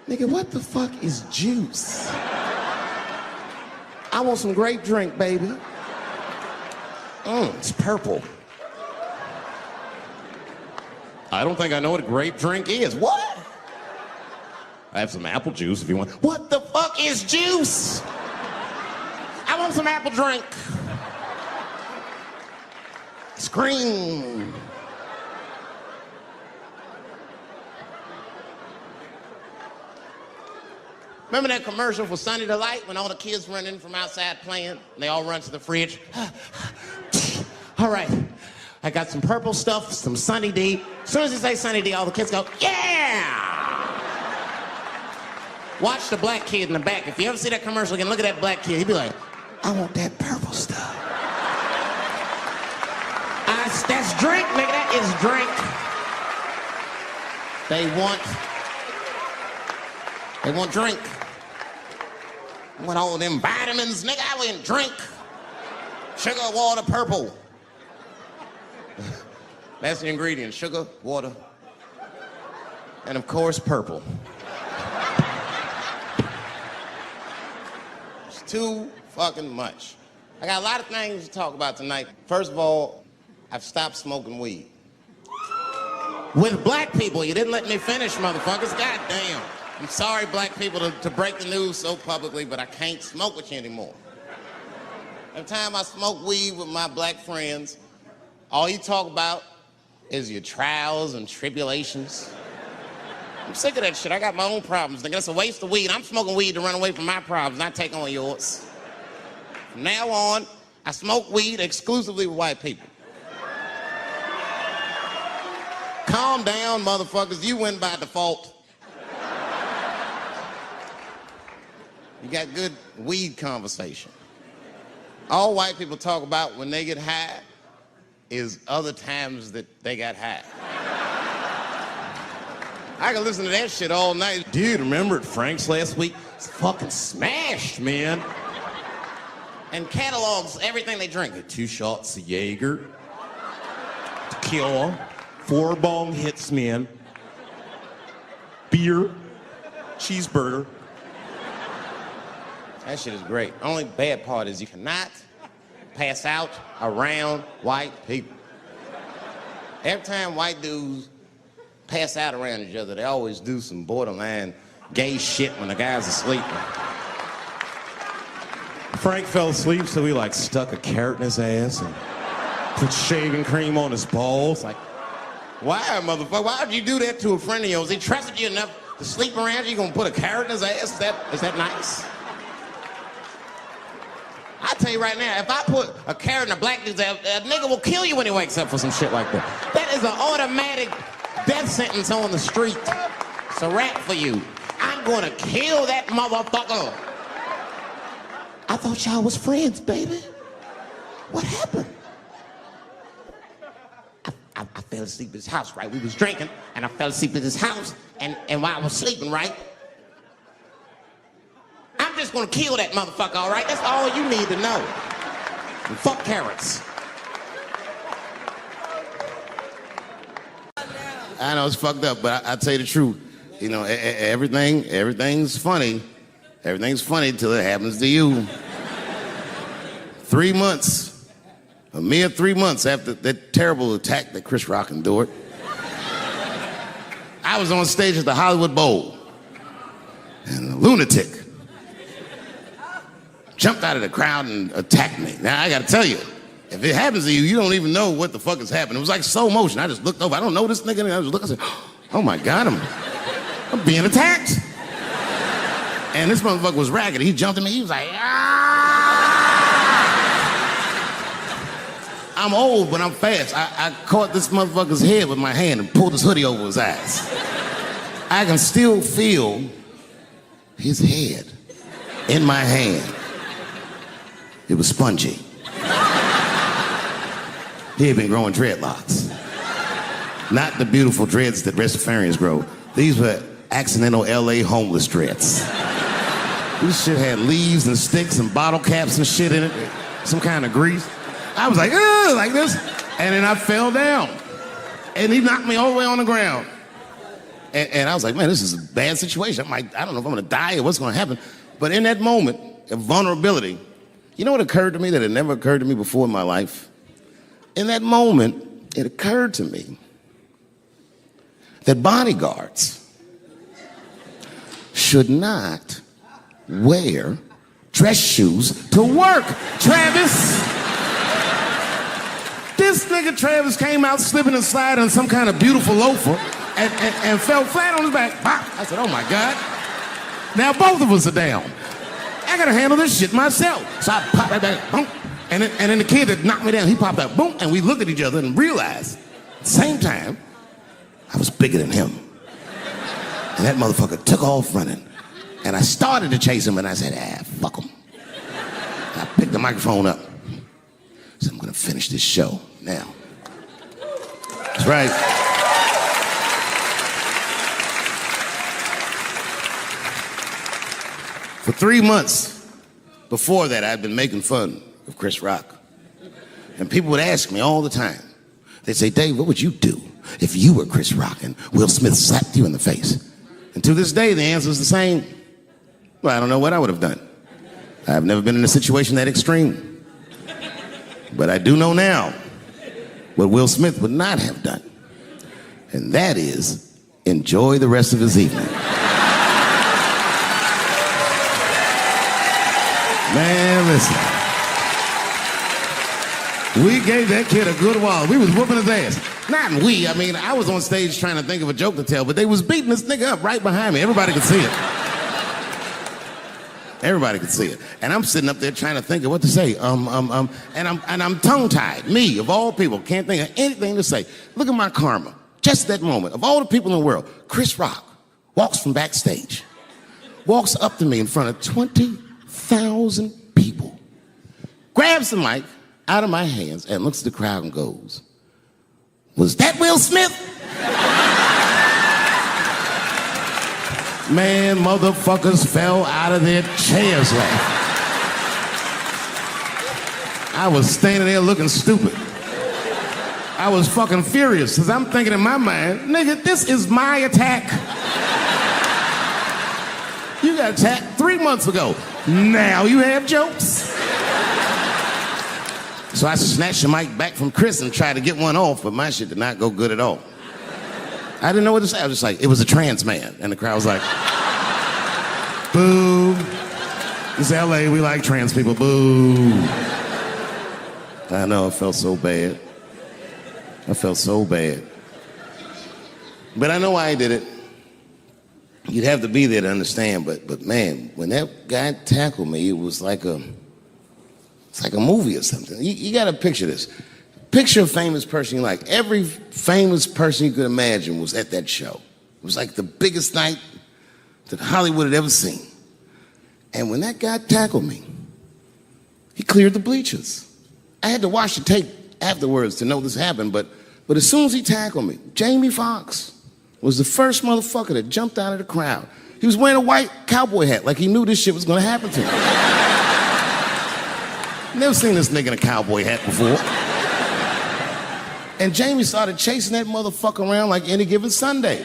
S2: Nigga, what the fuck is juice? I want some grape drink, baby. It's purple. I don't think I know what a grape drink is. What? I have some apple juice if you want. What the fuck is juice? I want some apple drink. Scream. Remember that commercial for Sunny Delight when all the kids run in from outside playing? And they all run to the fridge. All right, I got some purple stuff, some Sunny D. As soon as you say Sunny D, all the kids go, yeah! Watch the black kid in the back. If you ever see that commercial again, look at that black kid. He'd be like, I want that purple stuff. That's drink, nigga. That is drink. They want drink. I want all them vitamins, nigga. I want drink. Sugar, water, purple. That's the ingredient. Sugar, water, and of course, purple. It's too fucking much. I got a lot of things to talk about tonight. First of all, I've stopped smoking weed. With black people, you didn't let me finish, motherfuckers. God damn. I'm sorry, black people, to break the news so publicly, but I can't smoke with you anymore. Every time I smoke weed with my black friends, all you talk about is your trials and tribulations. I'm sick of that shit. I got my own problems. Nigga, that's a waste of weed. I'm smoking weed to run away from my problems, not take on yours. From now on, I smoke weed exclusively with white people. Calm down, motherfuckers. You win by default. You got good weed conversation. All white people talk about when they get high is other times that they got high. I can listen to that shit all night. Dude, remember at Frank's last week? It's fucking smashed, man. And catalogs everything they drink. 2 shots of Jaeger, tequila, 4 bong hits, man, beer, cheeseburger. That shit is great. Only bad part is you cannot pass out around white people. Every time white dudes pass out around each other, they always do some borderline gay shit when the guy's asleep. Frank fell asleep, so we like stuck a carrot in his ass and put shaving cream on his balls. Like, why, motherfucker? Why would you do that to a friend of yours? He trusted you enough to sleep around you. You gonna put a carrot in his ass? Is that nice? I tell you right now, if I put a carrot in a black dude's ass, a nigga will kill you when he wakes up for some shit like that. That is an automatic death sentence on the street. It's a rap for you. I'm gonna kill that motherfucker. I thought y'all was friends, baby. What happened? I fell asleep at his house, right? We was drinking, and I fell asleep at his house, and while I was sleeping, right? I'm just gonna kill that motherfucker, all right? That's all you need to know. And fuck carrots. I know it's fucked up, but I tell you the truth. You know, everything's funny. Everything's funny till it happens to you. 3 months, a mere 3 months after that terrible attack that Chris Rock endured, I was on stage at the Hollywood Bowl, and a lunatic jumped out of the crowd and attacked me. Now, I gotta tell you, if it happens to you, you don't even know what the fuck is happening. It was like slow motion. I just looked over. I don't know this nigga. And I just looked. I said, oh my God, I'm being attacked.
S1: And this motherfucker was ragged. He jumped at me. He was like, ah! I'm old, but I'm fast. I caught this motherfucker's head with my hand and pulled his hoodie over his eyes. I can still feel his head in my hand. It was spongy. He had been growing dreadlocks. Not the beautiful dreads that Rastafarians grow. These were accidental LA homeless dreads. This shit had leaves and sticks and bottle caps and shit in it. Some kind of grease. I was like, ugh, like this. And then I fell down. And he knocked me all the way on the ground. And I was like, man, this is a bad situation. I'm like, I don't know if I'm gonna die or what's gonna happen. But in that moment of vulnerability, you know what occurred to me that had never occurred to me before in my life? In that moment, it occurred to me that bodyguards should not wear dress shoes to work. Travis! This nigga Travis came out slipping and sliding on some kind of beautiful loafer and fell flat on his back. Pop. I said, oh my God. Now both of us are down. I gotta handle this shit myself. So I popped right back, boom. And then the kid that knocked me down, he popped out, boom. And we looked at each other and realized at the same time, I was bigger than him. And that motherfucker took off running. And I started to chase him and I said, fuck him. And I picked the microphone up. So I'm gonna finish this show now. That's right. For 3 months before that, I'd been making fun of Chris Rock. And people would ask me all the time. They'd say, Dave, what would you do if you were Chris Rock and Will Smith slapped you in the face? And to this day, the answer is the same. Well, I don't know what I would have done. I've never been in a situation that extreme. But I do know now what Will Smith would not have done. And that is enjoy the rest of his evening. Man, listen. We gave that kid a good while. We was whooping his ass. Not we, I mean, I was on stage trying to think of a joke to tell, but they was beating this nigga up right behind me. Everybody could see it. Everybody could see it. And I'm sitting up there trying to think of what to say. And I'm tongue-tied. Me, of all people, can't think of anything to say. Look at my karma. Just that moment. Of all the people in the world, Chris Rock walks from backstage, walks up to me in front of 20,000 people, grabs the mic out of my hands and looks at the crowd and goes, was that Will Smith? Man, motherfuckers fell out of their chairs laughing. I was standing there looking stupid. I was fucking furious, because I'm thinking in my mind, nigga, this is my attack. You got attacked 3 months ago. Now you have jokes. So I snatched the mic back from Chris and tried to get one off, but my shit did not go good at all. I didn't know what to say. I was just like, it was a trans man. And the crowd was like, boo. It's LA, we like trans people, boo. I know, I felt so bad. I felt so bad. But I know why I did it. You'd have to be there to understand, but man, when that guy tackled me, it was like it's like a movie or something. You gotta picture this. Picture a famous person you like. Every famous person you could imagine was at that show. It was like the biggest night that Hollywood had ever seen. And when that guy tackled me, he cleared the bleachers. I had to watch the tape afterwards to know this happened, but as soon as he tackled me, Jamie Foxx was the first motherfucker that jumped out of the crowd. He was wearing a white cowboy hat like he knew this shit was gonna happen to him. Never seen this nigga in a cowboy hat before. And Jamie started chasing that motherfucker around like any given Sunday.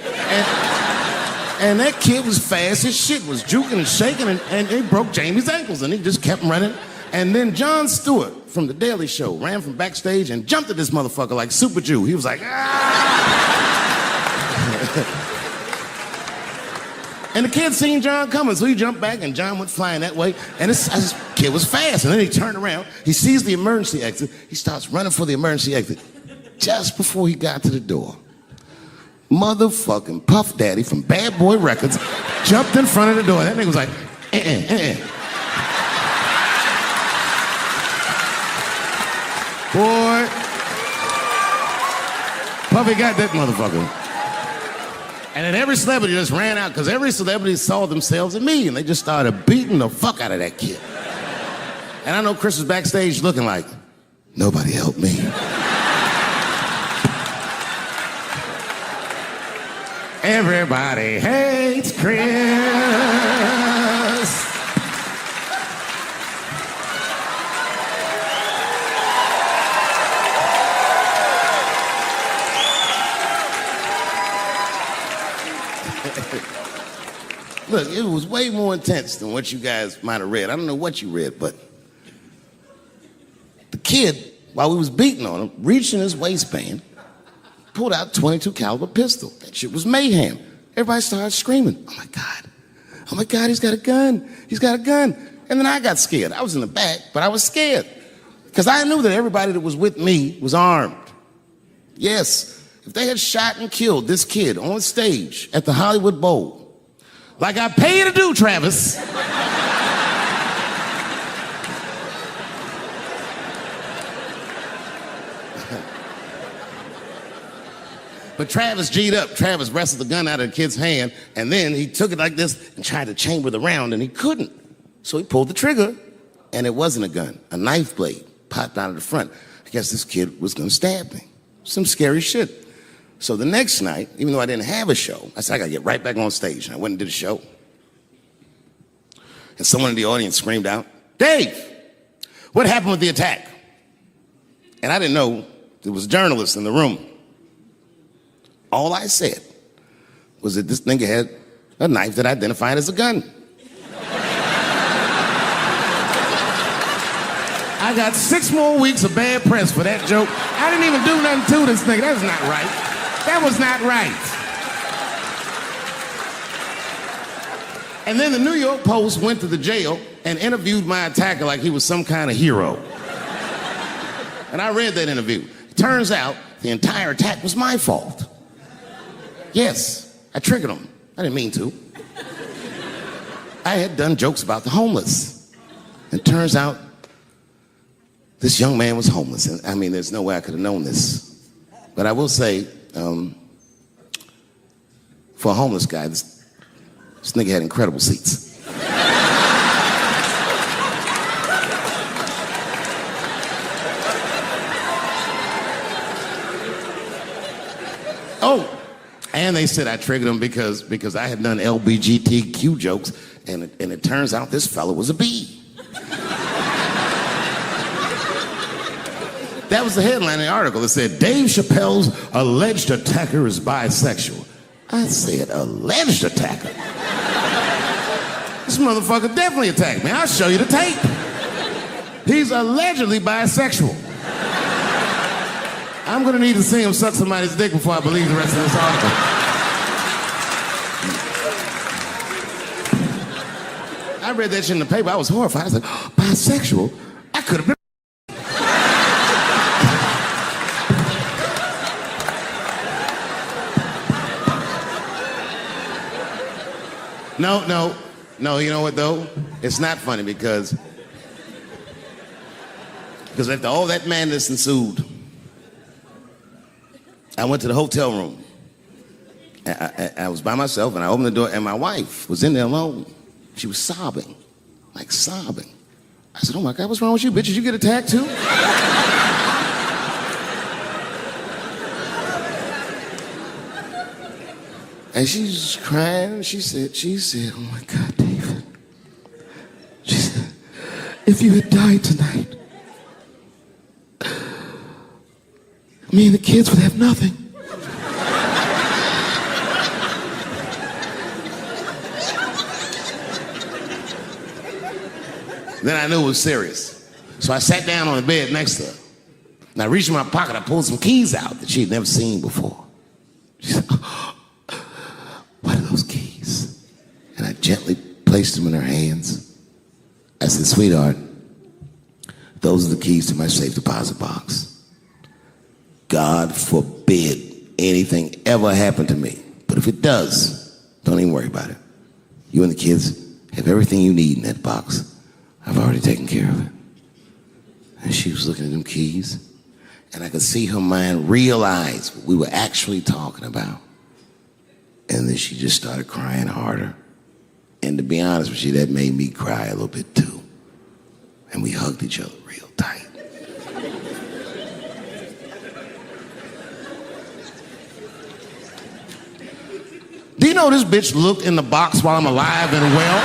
S1: And that kid was fast as shit, was juking and shaking, and he broke Jamie's ankles, and he just kept running. And then Jon Stewart from The Daily Show ran from backstage and jumped at this motherfucker like Super Jew. He was like, ah! And the kid seen John coming, so he jumped back, and John went flying that way. And this kid was fast, and then he turned around. He sees the emergency exit. He starts running for the emergency exit. Just before he got to the door, motherfucking Puff Daddy from Bad Boy Records jumped in front of the door. That nigga was like, Boy, Puffy got that motherfucker. And then every celebrity just ran out because every celebrity saw themselves in me and they just started beating the fuck out of that kid. And I know Chris was backstage looking like, nobody helped me. Everybody hates Chris. Look, it was way more intense than what you guys might have read. I don't know what you read, but the kid, while we was beating on him, reached in his waistband, pulled out a .22 caliber pistol. That shit was mayhem. Everybody started screaming, oh my God, he's got a gun. He's got a gun. And then I got scared. I was in the back, but I was scared because I knew that everybody that was with me was armed. Yes, if they had shot and killed this kid on stage at the Hollywood Bowl, like I pay you to do, Travis. But Travis G'd up. Travis wrestled the gun out of the kid's hand, and then he took it like this and tried to chamber the round, and he couldn't. So he pulled the trigger, and it wasn't a gun. A knife blade popped out of the front. I guess this kid was gonna stab me. Some scary shit. So the next night, even though I didn't have a show, I said, I gotta get right back on stage. And I went and did a show. And someone in the audience screamed out, Dave, what happened with the attack? And I didn't know there was a journalist in the room. All I said was that this nigga had a knife that identified as a gun. I got 6 more weeks of bad press for that joke. I didn't even do nothing to this nigga. That was not right. That was not right. And then the New York Post went to the jail and interviewed my attacker like he was some kind of hero. And I read that interview. It turns out the entire attack was my fault. Yes, I triggered him. I didn't mean to. I had done jokes about the homeless. It turns out this young man was homeless. And I mean, there's no way I could have known this. But I will say, for a homeless guy, this nigga had incredible seats. Oh, and they said I triggered him because I had done LBGTQ jokes, and it turns out this fellow was a bee. That was the headline in the article. It said, Dave Chappelle's alleged attacker is bisexual. I said, alleged attacker? This motherfucker definitely attacked me. I'll show you the tape. He's allegedly bisexual. I'm gonna need to see him suck somebody's dick before I believe the rest of this article. I read that shit in the paper. I was horrified. I was like, oh, bisexual? I could have been. No, you know what though? It's not funny because after all that madness ensued, I went to the hotel room. I was by myself and I opened the door and my wife was in there alone. She was sobbing, like sobbing. I said, oh my God, what's wrong with you, bitch? Did you get attacked too? And she's crying. She said, oh my God, David. She said, if you had died tonight, me and the kids would have nothing. Then I knew it was serious. So I sat down on the bed next to her. And I reached in my pocket, I pulled some keys out that she had never seen before. She said, what are those keys? And I gently placed them in her hands. I said, sweetheart, those are the keys to my safe deposit box. God forbid anything ever happen to me. But if it does, don't even worry about it. You and the kids have everything you need in that box. I've already taken care of it. And she was looking at them keys, and I could see her mind realize what we were actually talking about. And then she just started crying harder. And to be honest with you, that made me cry a little bit too. And we hugged each other real tight. Do you know this bitch looked in the box while I'm alive and well?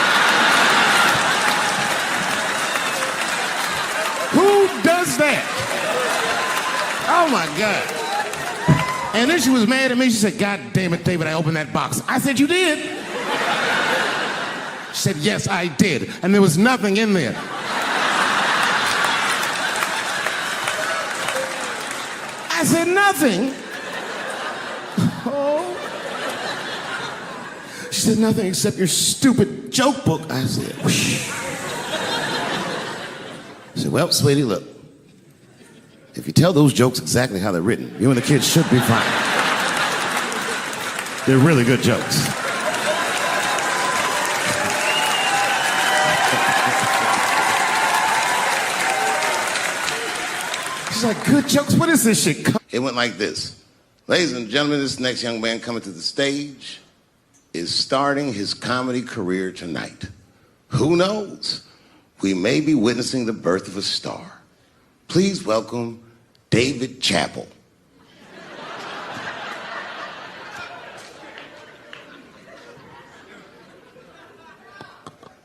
S1: Who does that? Oh my God. And then she was mad at me. She said, God damn it, David, I opened that box. I said, you did? She said, yes, I did. And there was nothing in there. I said, nothing? Oh. She said, nothing except your stupid joke book. I said, whoosh. I said, well, sweetie, look. If you tell those jokes exactly how they're written, you and the kids should be fine. They're really good jokes. She's like, good jokes? What is this shit? It went like this. Ladies and gentlemen, this next young man coming to the stage is starting his comedy career tonight. Who knows? We may be witnessing the birth of a star. Please welcome David Chappelle.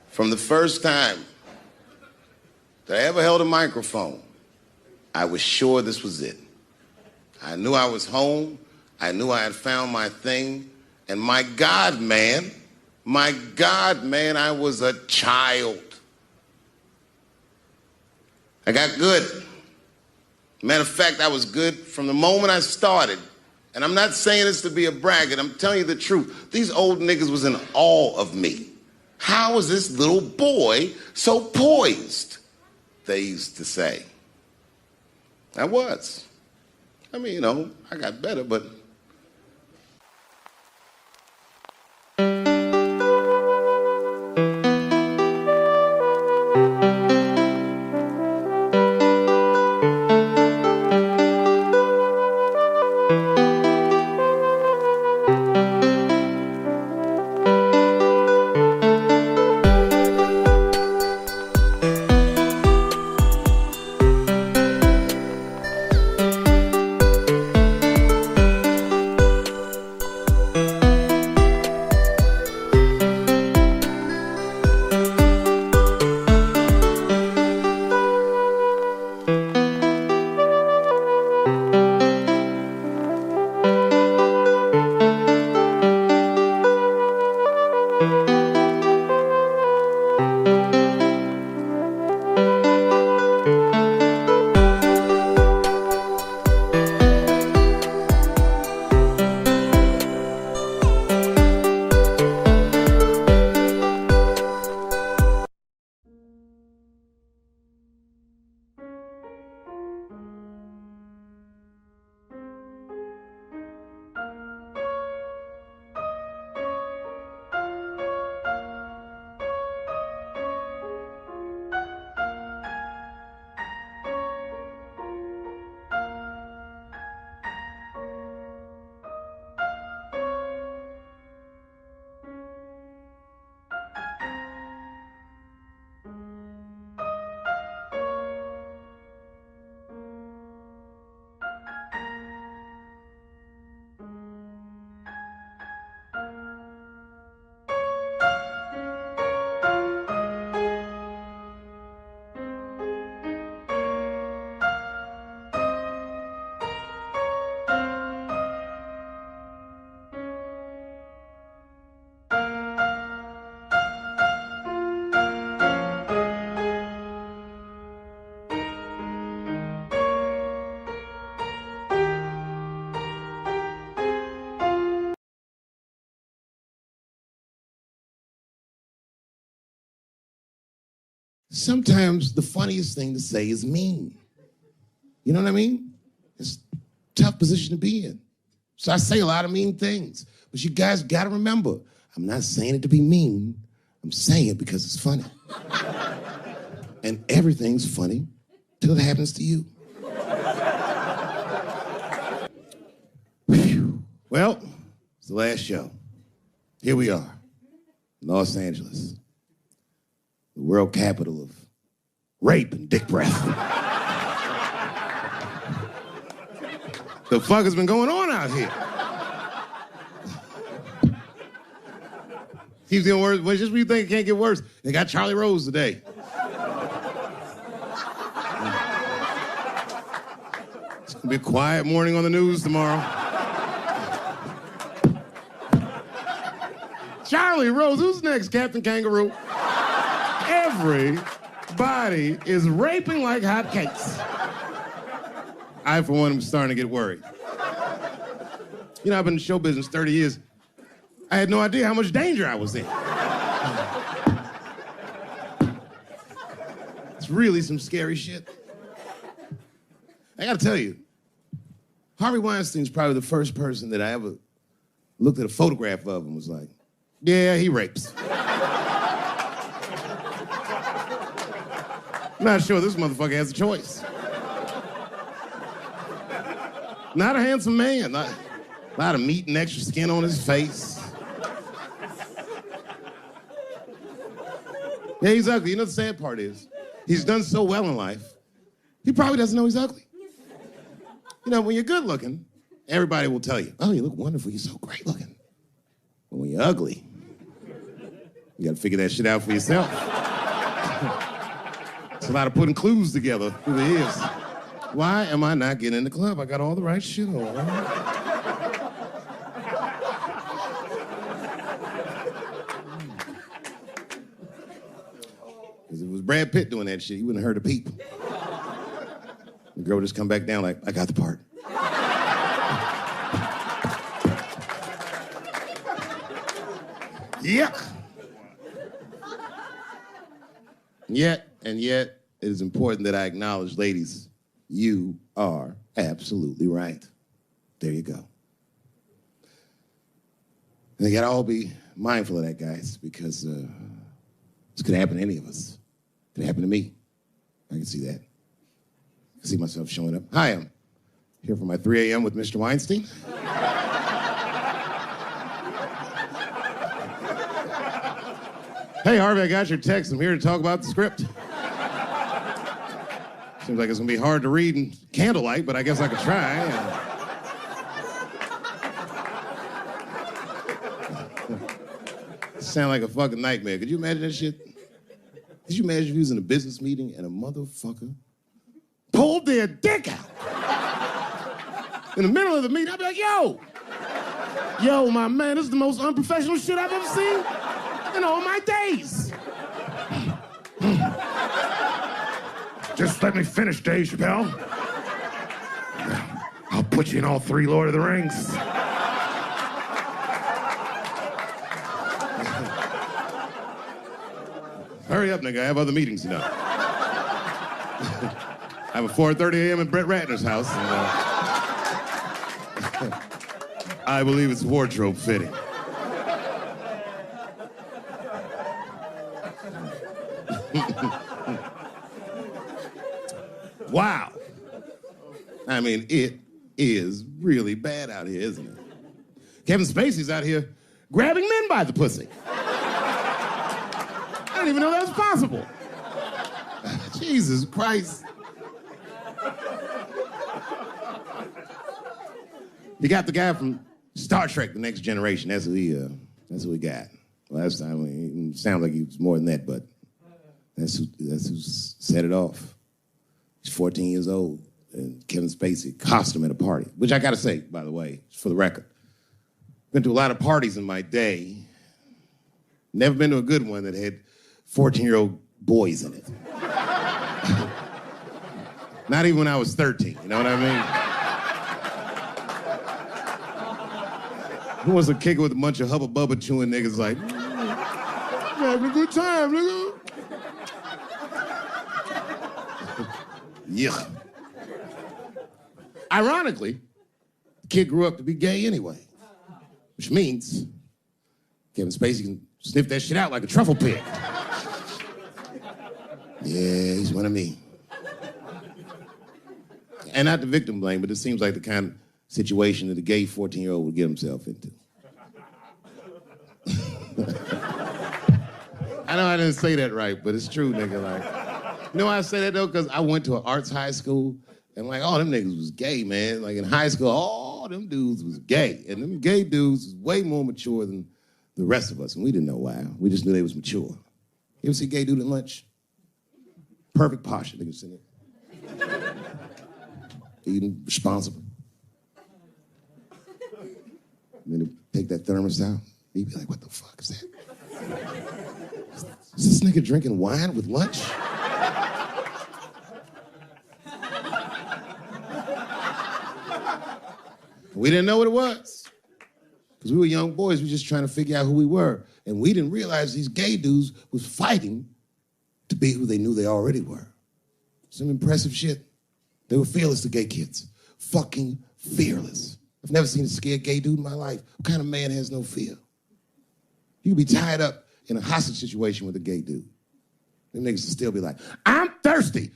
S1: From the first time that I ever held a microphone, I was sure this was it. I knew I was home. I knew I had found my thing. And my God, man, I was a child. I got good. Matter of fact, I was good from the moment I started. And I'm not saying this to be a braggart. I'm telling you the truth. These old niggas was in awe of me. How is this little boy so poised? They used to say. I was. I mean, you know, I got better, but... Sometimes the funniest thing to say is mean. You know what I mean? It's a tough position to be in. So I say a lot of mean things. But you guys got to remember, I'm not saying it to be mean. I'm saying it because it's funny. And everything's funny till it happens to you. Whew. Well, it's the last show. Here we are, Los Angeles, the world capital of rape and dick breath. The fuck has been going on out here? Keeps getting worse. Well, just when you think it can't get worse, they got Charlie Rose today. It's gonna be a quiet morning on the news tomorrow. Charlie Rose, who's next? Captain Kangaroo? Everybody is raping like hotcakes. I, for one, am starting to get worried. You know, I've been in show business 30 years. I had no idea how much danger I was in. It's really some scary shit. I gotta tell you, Harvey Weinstein's probably the first person that I ever looked at a photograph of and was like, yeah, he rapes. I'm not sure this motherfucker has a choice. Not a handsome man, not a lot of meat and extra skin on his face. Yeah, he's ugly. You know the sad part is, he's done so well in life, he probably doesn't know he's ugly. You know, when you're good looking, everybody will tell you, oh, you look wonderful, you're so great looking. But when you're ugly, you gotta figure that shit out for yourself. It's a lot of putting clues together through the years. Why am I not getting in the club? I got all the right shit on. Because if it was Brad Pitt doing that shit, he wouldn't have heard the people. The girl would just come back down like, I got the part. Yuck. Yet, it is important that I acknowledge, ladies, you are absolutely right. There you go. And they gotta all be mindful of that, guys, because this could happen to any of us. It could happen to me. I can see that. I can see myself showing up. Hi, I'm here for my 3 a.m. with Mr. Weinstein. Hey, Harvey, I got your text. I'm here to talk about the script. Seems like it's gonna be hard to read in candlelight, but I guess I could try. Sound like a fucking nightmare. Could you imagine that shit? Could you imagine if you was in a business meeting and a motherfucker pulled their dick out? In the middle of the meeting, I'd be like, yo, my man, this is the most unprofessional shit I've ever seen in all my days. Just let me finish, Dave Chappelle. I'll put you in all 3 Lord of the Rings. Hurry up, nigga. I have other meetings tonight. I have a 4:30 a.m. at Brett Ratner's house. And, I believe it's wardrobe fitting. Wow. I mean, it is really bad out here, isn't it? Kevin Spacey's out here grabbing men by the pussy. I didn't even know that was possible. Jesus Christ. You got the guy from Star Trek, The Next Generation. That's who we got. Last time, it sounds like he was more than that, but that's who set it off. He's 14 years old, and Kevin Spacey cost him at a party, which I gotta say, by the way, for the record. Been to a lot of parties in my day. Never been to a good one that had 14-year-old boys in it. Not even when I was 13, you know what I mean? Who wants to kick it with a bunch of hubba-bubba chewing niggas like, having a good time, nigga. Yeah. Ironically, the kid grew up to be gay anyway, which means Kevin Spacey can Sniff that shit out like a truffle pig. Yeah, he's one of me. And not the victim blame, but it seems like the kind of situation that a gay 14-year-old would get himself into. I know I didn't say that right, but it's true, nigga. Like, you know why I say that, though? Because I went to an arts high school, and, like, all them niggas was gay, man. Like, in high school, all them dudes was gay. And them gay dudes was way more mature than the rest of us, and we didn't know why. We just knew they was mature. You ever see a gay dude at lunch? Perfect posture, nigga sitting there. Eating, responsible. And then they take that thermos out. He'd be like, what the fuck is that? Is this nigga drinking wine with lunch? We didn't know what it was. Because we were young boys, we were just trying to figure out who we were. And we didn't realize these gay dudes was fighting to be who they knew they already were. Some impressive shit. They were fearless, the gay kids. Fucking fearless. I've never seen a scared gay dude in my life. What kind of man has no fear? You could be tied up in a hostage situation with a gay dude. Them niggas would still be like, I'm thirsty.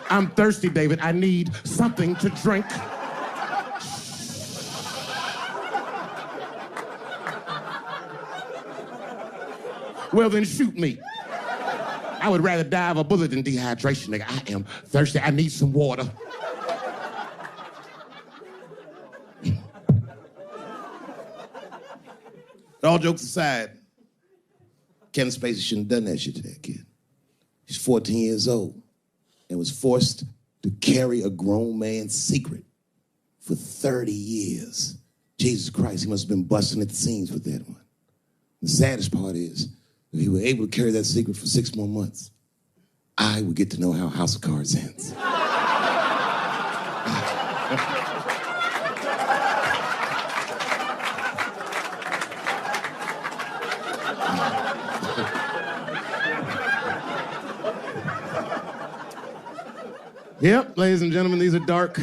S1: I'm thirsty, David. I need something to drink. Well, then shoot me. I would rather die of a bullet than dehydration, nigga. I am thirsty. I need some water. All jokes aside, Kevin Spacey shouldn't have done that shit to that kid. He's 14 years old and was forced to carry a grown man's secret for 30 years. Jesus Christ, he must have been busting at the seams with that one. The saddest part is, if he were able to carry that secret for 6 more months, I would get to know how House of Cards ends. Yep, ladies and gentlemen, these are dark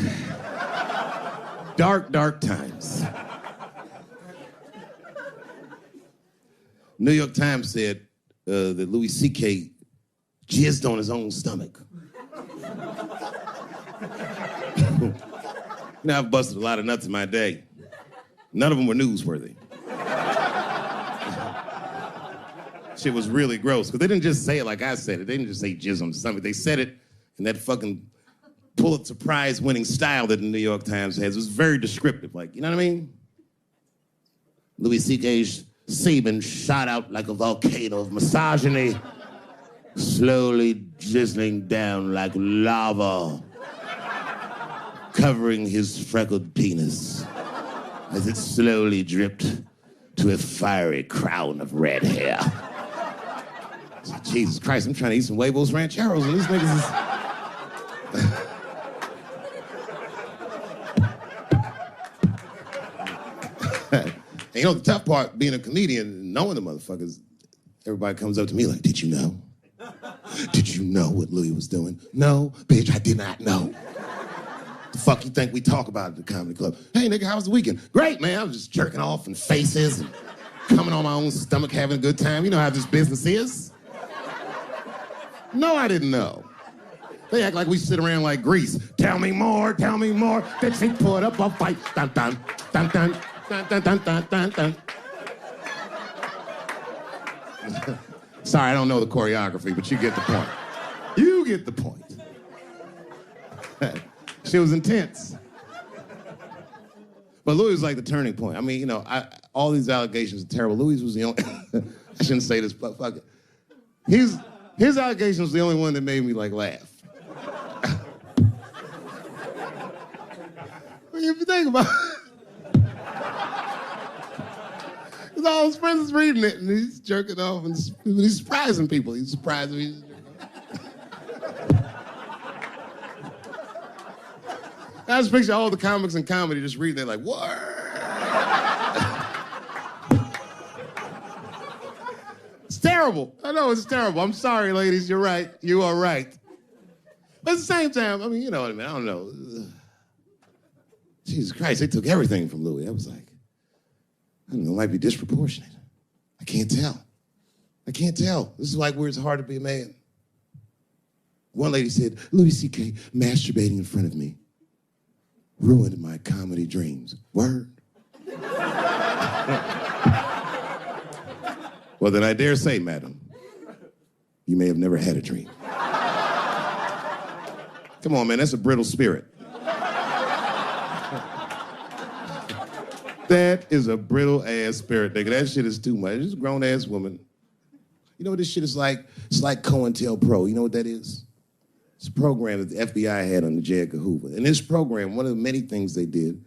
S1: times. New York Times said that Louis C.K. jizzed on his own stomach. Now, I've busted a lot of nuts in my day. None of them were newsworthy. Shit was really gross, because they didn't just say it like I said it. They didn't just say jizz on the stomach. They said it in that fucking Pulitzer Prize-winning style that the New York Times has. It was very descriptive, like, you know what I mean? Louis C.K.'s semen shot out like a volcano of misogyny, slowly drizzling down like lava, covering his freckled penis as it slowly dripped to a fiery crown of red hair. Jesus Christ, I'm trying to eat some huevos rancheros, and these niggas is... And you know, the tough part, being a comedian and knowing the motherfuckers, everybody comes up to me like, did you know? Did you know what Louis was doing? No, bitch, I did not know. The fuck you think we talk about at the comedy club? Hey, nigga, how was the weekend? Great, man. I was just jerking off and faces and coming on my own stomach, having a good time. You know how this business is. No, I didn't know. They act like we sit around like Grease. Tell me more, tell me more. Then she put up a fight. Dun, dun, dun, dun. Dun, dun, dun, dun, dun, dun. Sorry, I don't know the choreography, but you get the point. You get the point. She was intense. But Louis was like the turning point. I mean, you know, all these allegations are terrible. Louis was the only... I shouldn't say this, but fuck it. His allegation was the only one that made me, like, laugh. If you think about it, because all his friends is reading it, and he's jerking off, and he's surprising people. He's surprising me. I just picture all the comics in comedy just reading it like, what? It's terrible. I know it's terrible. I'm sorry, ladies. You're right. You are right. But at the same time, I mean, you know what I mean? I don't know. Jesus Christ, they took everything from Louis. I was like, I don't know, it might be disproportionate. I can't tell. I can't tell. This is like where it's hard to be a man. One lady said, Louis C.K. masturbating in front of me ruined my comedy dreams. Word. Well, then I dare say, madam, you may have never had a dream. Come on, man, that's a brittle spirit. That is a brittle-ass spirit, nigga. That shit is too much. It's a grown-ass woman. You know what this shit is like? It's like COINTELPRO. You know what that is? It's a program that the FBI had under J. Edgar Hoover. In this program, one of the many things they did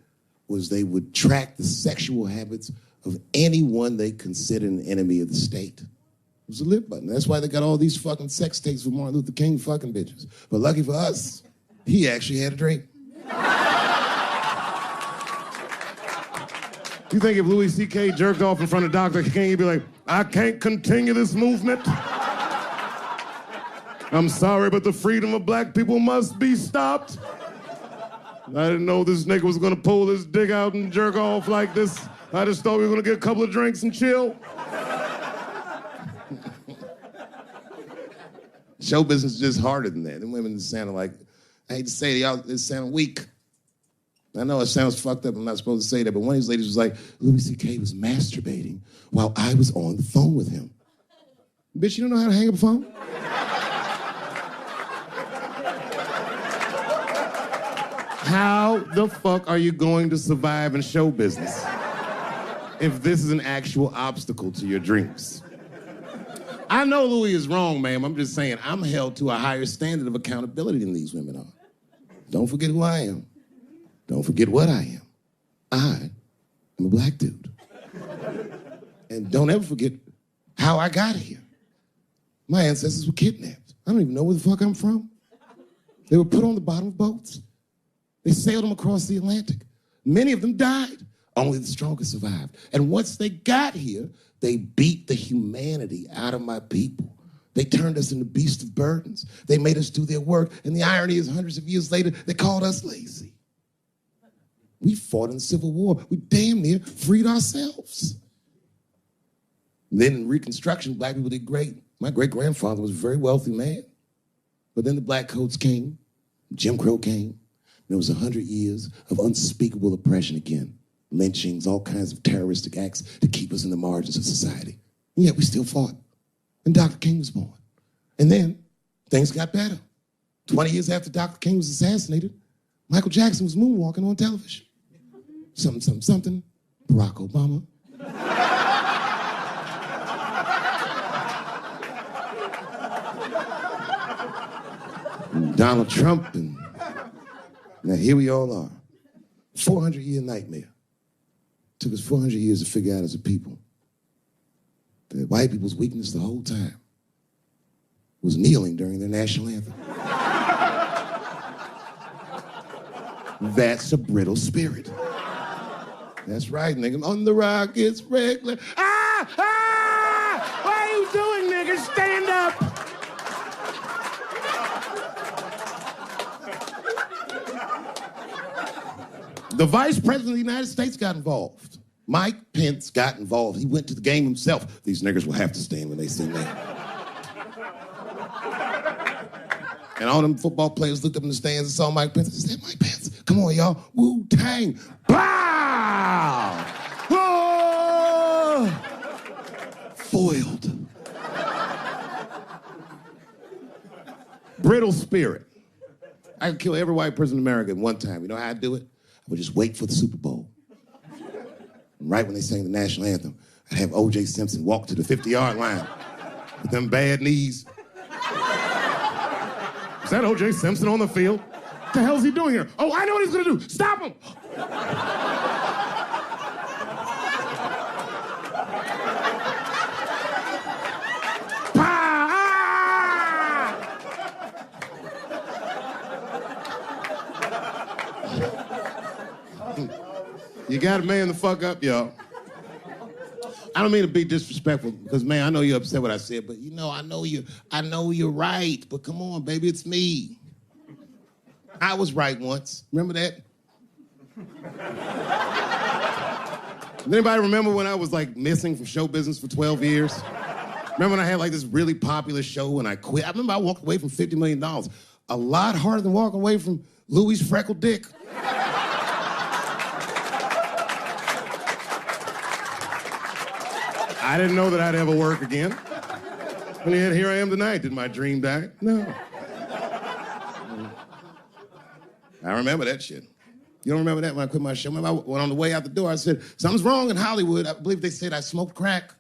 S1: was they would track the sexual habits of anyone they considered an enemy of the state. It was a lit button. That's why they got all these fucking sex tapes for Martin Luther King fucking bitches. But lucky for us, he actually had a dream. You think if Louis C.K. jerked off in front of Dr. King, he'd be like, I can't continue this movement? I'm sorry, but the freedom of black people must be stopped. I didn't know this nigga was gonna pull his dick out and jerk off like this. I just thought we were gonna get a couple of drinks and chill. Show business is just harder than that. Them women sound like, I hate to say it, y'all, they sound weak. I know it sounds fucked up, I'm not supposed to say that, but one of these ladies was like, Louis C.K. was masturbating while I was on the phone with him. Bitch, you don't know how to hang up a phone? How the fuck are you going to survive in show business if this is an actual obstacle to your dreams? I know Louis is wrong, ma'am. I'm just saying I'm held to a higher standard of accountability than these women are. Don't forget who I am. Don't forget what I am. I am a black dude. And don't ever forget how I got here. My ancestors were kidnapped. I don't even know where the fuck I'm from. They were put on the bottom of boats. They sailed them across the Atlantic. Many of them died. Only the strongest survived. And once they got here, they beat the humanity out of my people. They turned us into beasts of burdens. They made us do their work. And the irony is, hundreds of years later, they called us lazy. We fought in the Civil War. We damn near freed ourselves. And then in Reconstruction, black people did great. My great-grandfather was a very wealthy man. But then the black coats came, Jim Crow came. There was 100 years of unspeakable oppression again. Lynchings, all kinds of terroristic acts to keep us in the margins of society. And yet we still fought. And Dr. King was born. And then things got better. 20 years after Dr. King was assassinated, Michael Jackson was moonwalking on television. Something, something, something, Barack Obama. And Donald Trump, and now here we all are. 400-year nightmare. Took us 400 years to figure out as a people that white people's weakness the whole time was kneeling during their national anthem. That's a brittle spirit. That's right, nigga. On the rock, it's regular. Ah! Ah! What are you doing, nigga? Stand up! The Vice President of the United States got involved. Mike Pence got involved. He went to the game himself. These niggers will have to stand when they sing that. And all them football players looked up in the stands and saw Mike Pence and said, Mike Pence, come on, y'all. Wu-Tang. Bow! Oh! Foiled. Brittle spirit. I could kill every white person in America in one time. You know how I'd do it? I would just wait for the Super Bowl. And right when they sang the national anthem, I'd have O.J. Simpson walk to the 50-yard line with them bad knees. Is that O.J. Simpson on the field? What the hell is he doing here? Oh, I know what he's gonna do. Stop him! You gotta man the fuck up, y'all. I don't mean to be disrespectful, because, man, I know you're upset what I said, but, you know, I know you're right, but come on, baby, it's me. I was right once. Remember that? Does anybody remember when I was like missing from show business for 12 years? Remember when I had like this really popular show and I quit? I remember I walked away from $50 million. A lot harder than walking away from Louis' freckled dick. I didn't know that I'd ever work again. And yet here I am tonight. Did my dream die? No. I remember that shit. You don't remember that when I quit my show? Remember I went on the way out the door, I said, something's wrong in Hollywood. I believe they said I smoked crack.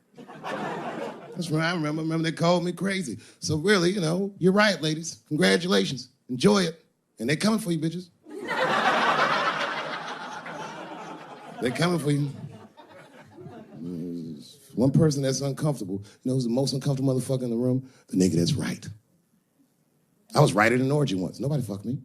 S1: That's right, I remember. They called me crazy. So really, you know, you're right, ladies. Congratulations. Enjoy it. And they're coming for you, bitches. They're coming for you. There's one person that's uncomfortable. You know who's the most uncomfortable motherfucker in the room? The nigga that's right. I was right at an orgy once. Nobody fucked me.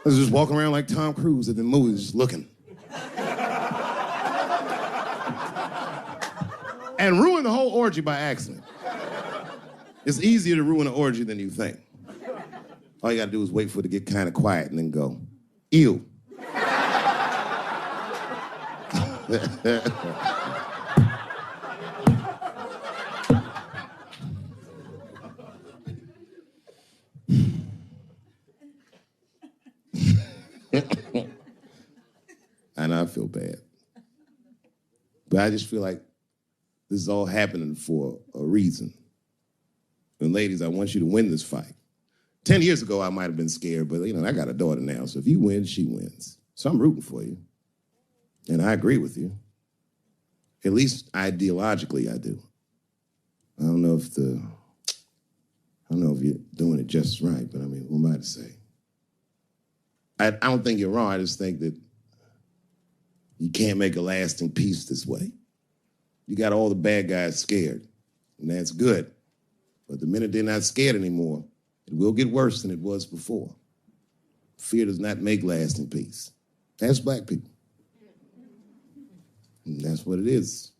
S1: I was just walking around like Tom Cruise at the movies, just looking. And ruin the whole orgy by accident. It's easier to ruin an orgy than you think. All you gotta do is wait for it to get kind of quiet and then go, ew. I know I feel bad. But I just feel like this is all happening for a reason. And ladies, I want you to win this fight. 10 years ago, I might have been scared, but you know, I got a daughter now, so if you win, she wins. So I'm rooting for you. And I agree with you. At least ideologically, I do. I don't know if you're doing it just right, but I mean, what am I to say? I don't think you're wrong. I just think that you can't make a lasting peace this way. You got all the bad guys scared, and that's good. But the minute they're not scared anymore, it will get worse than it was before. Fear does not make lasting peace. That's black people. And that's what it is.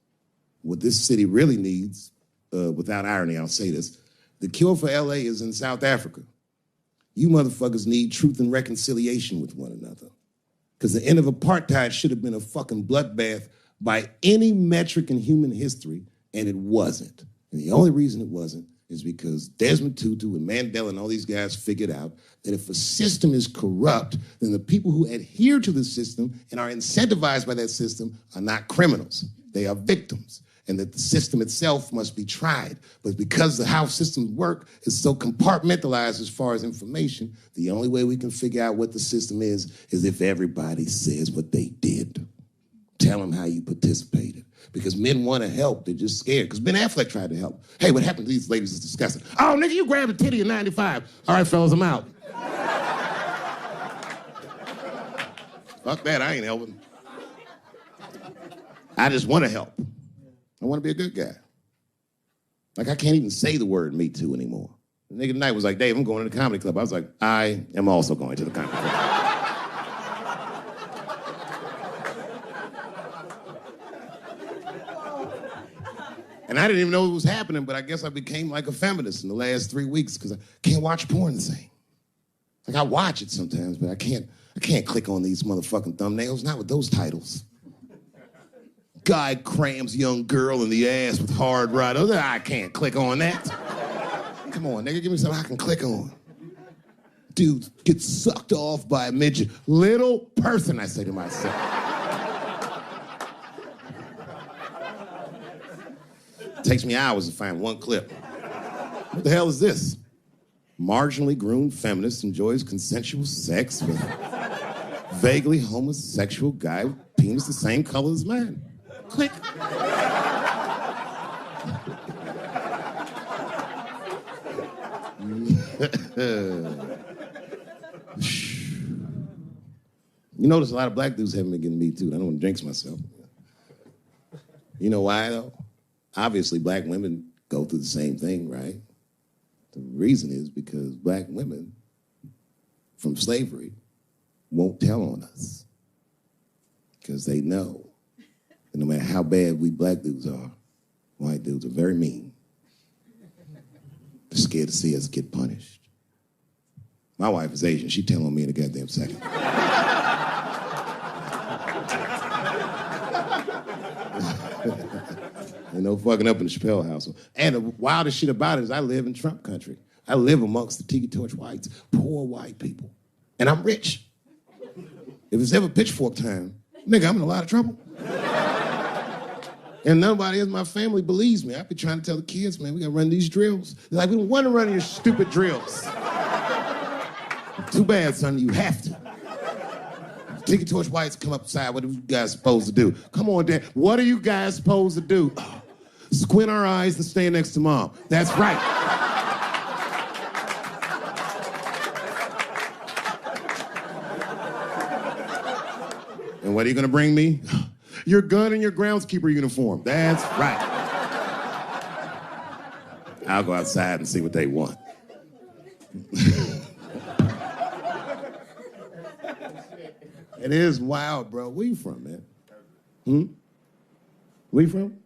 S1: What this city really needs, without irony, I'll say this, the cure for LA is in South Africa. You motherfuckers need truth and reconciliation with one another. Because the end of apartheid should have been a fucking bloodbath by any metric in human history, and it wasn't. And the only reason it wasn't is because Desmond Tutu and Mandela and all these guys figured out that if a system is corrupt, then the people who adhere to the system and are incentivized by that system are not criminals. They are victims. And that the system itself must be tried. But because the how systems work is so compartmentalized as far as information, the only way we can figure out what the system is if everybody says what they did. Tell them how you participated. Because men want to help, they're just scared. Because Ben Affleck tried to help. Hey, what happened to these ladies is disgusting. Oh, nigga, you grabbed a titty in 95. All right, fellas, I'm out. Fuck that, I ain't helping. I just want to help. I want to be a good guy. Like, I can't even say the word Me Too anymore. The nigga tonight was like, Dave, I'm going to the comedy club. I was like, I am also going to the comedy club. And I didn't even know it was happening, but I guess I became like a feminist in the last 3 weeks because I can't watch porn the same. Like, I watch it sometimes, but I can't click on these motherfucking thumbnails, not with those titles. Guy crams young girl in the ass with hard right. I can't click on that. Come on, nigga, give me something I can click on. Dude gets sucked off by a midget. Little person, I say to myself. It takes me hours to find one clip. What the hell is this? Marginally groomed feminist enjoys consensual sex with vaguely homosexual guy with penis the same color as mine. Click. You notice a lot of black dudes haven't been getting Me Too. I don't want to jinx myself. You know why, though? Obviously, black women go through the same thing, right? The reason is because black women from slavery won't tell on us because they know that no matter how bad we black dudes are, white dudes are very mean. scared to see us get punished. My wife is Asian. She tell on me in a goddamn second. Ain't no fucking up in the Chappelle household. And the wildest shit about it is I live in Trump country. I live amongst the tiki torch whites, poor white people. And I'm rich. If it's ever pitchfork time, nigga, I'm in a lot of trouble. And nobody in my family believes me. I be trying to tell the kids, man, we gotta run these drills. They're like, we don't want to run your stupid drills. Too bad, son, you have to. Tiki torch whites come upside, what are you guys supposed to do? Come on, Dad, what are you guys supposed to do? Squint our eyes and stand next to Mom. That's right. And what are you gonna bring me? Your gun and your groundskeeper uniform. That's right. I'll go outside and see what they want. It is wild, bro. Where you from, man? Where you from?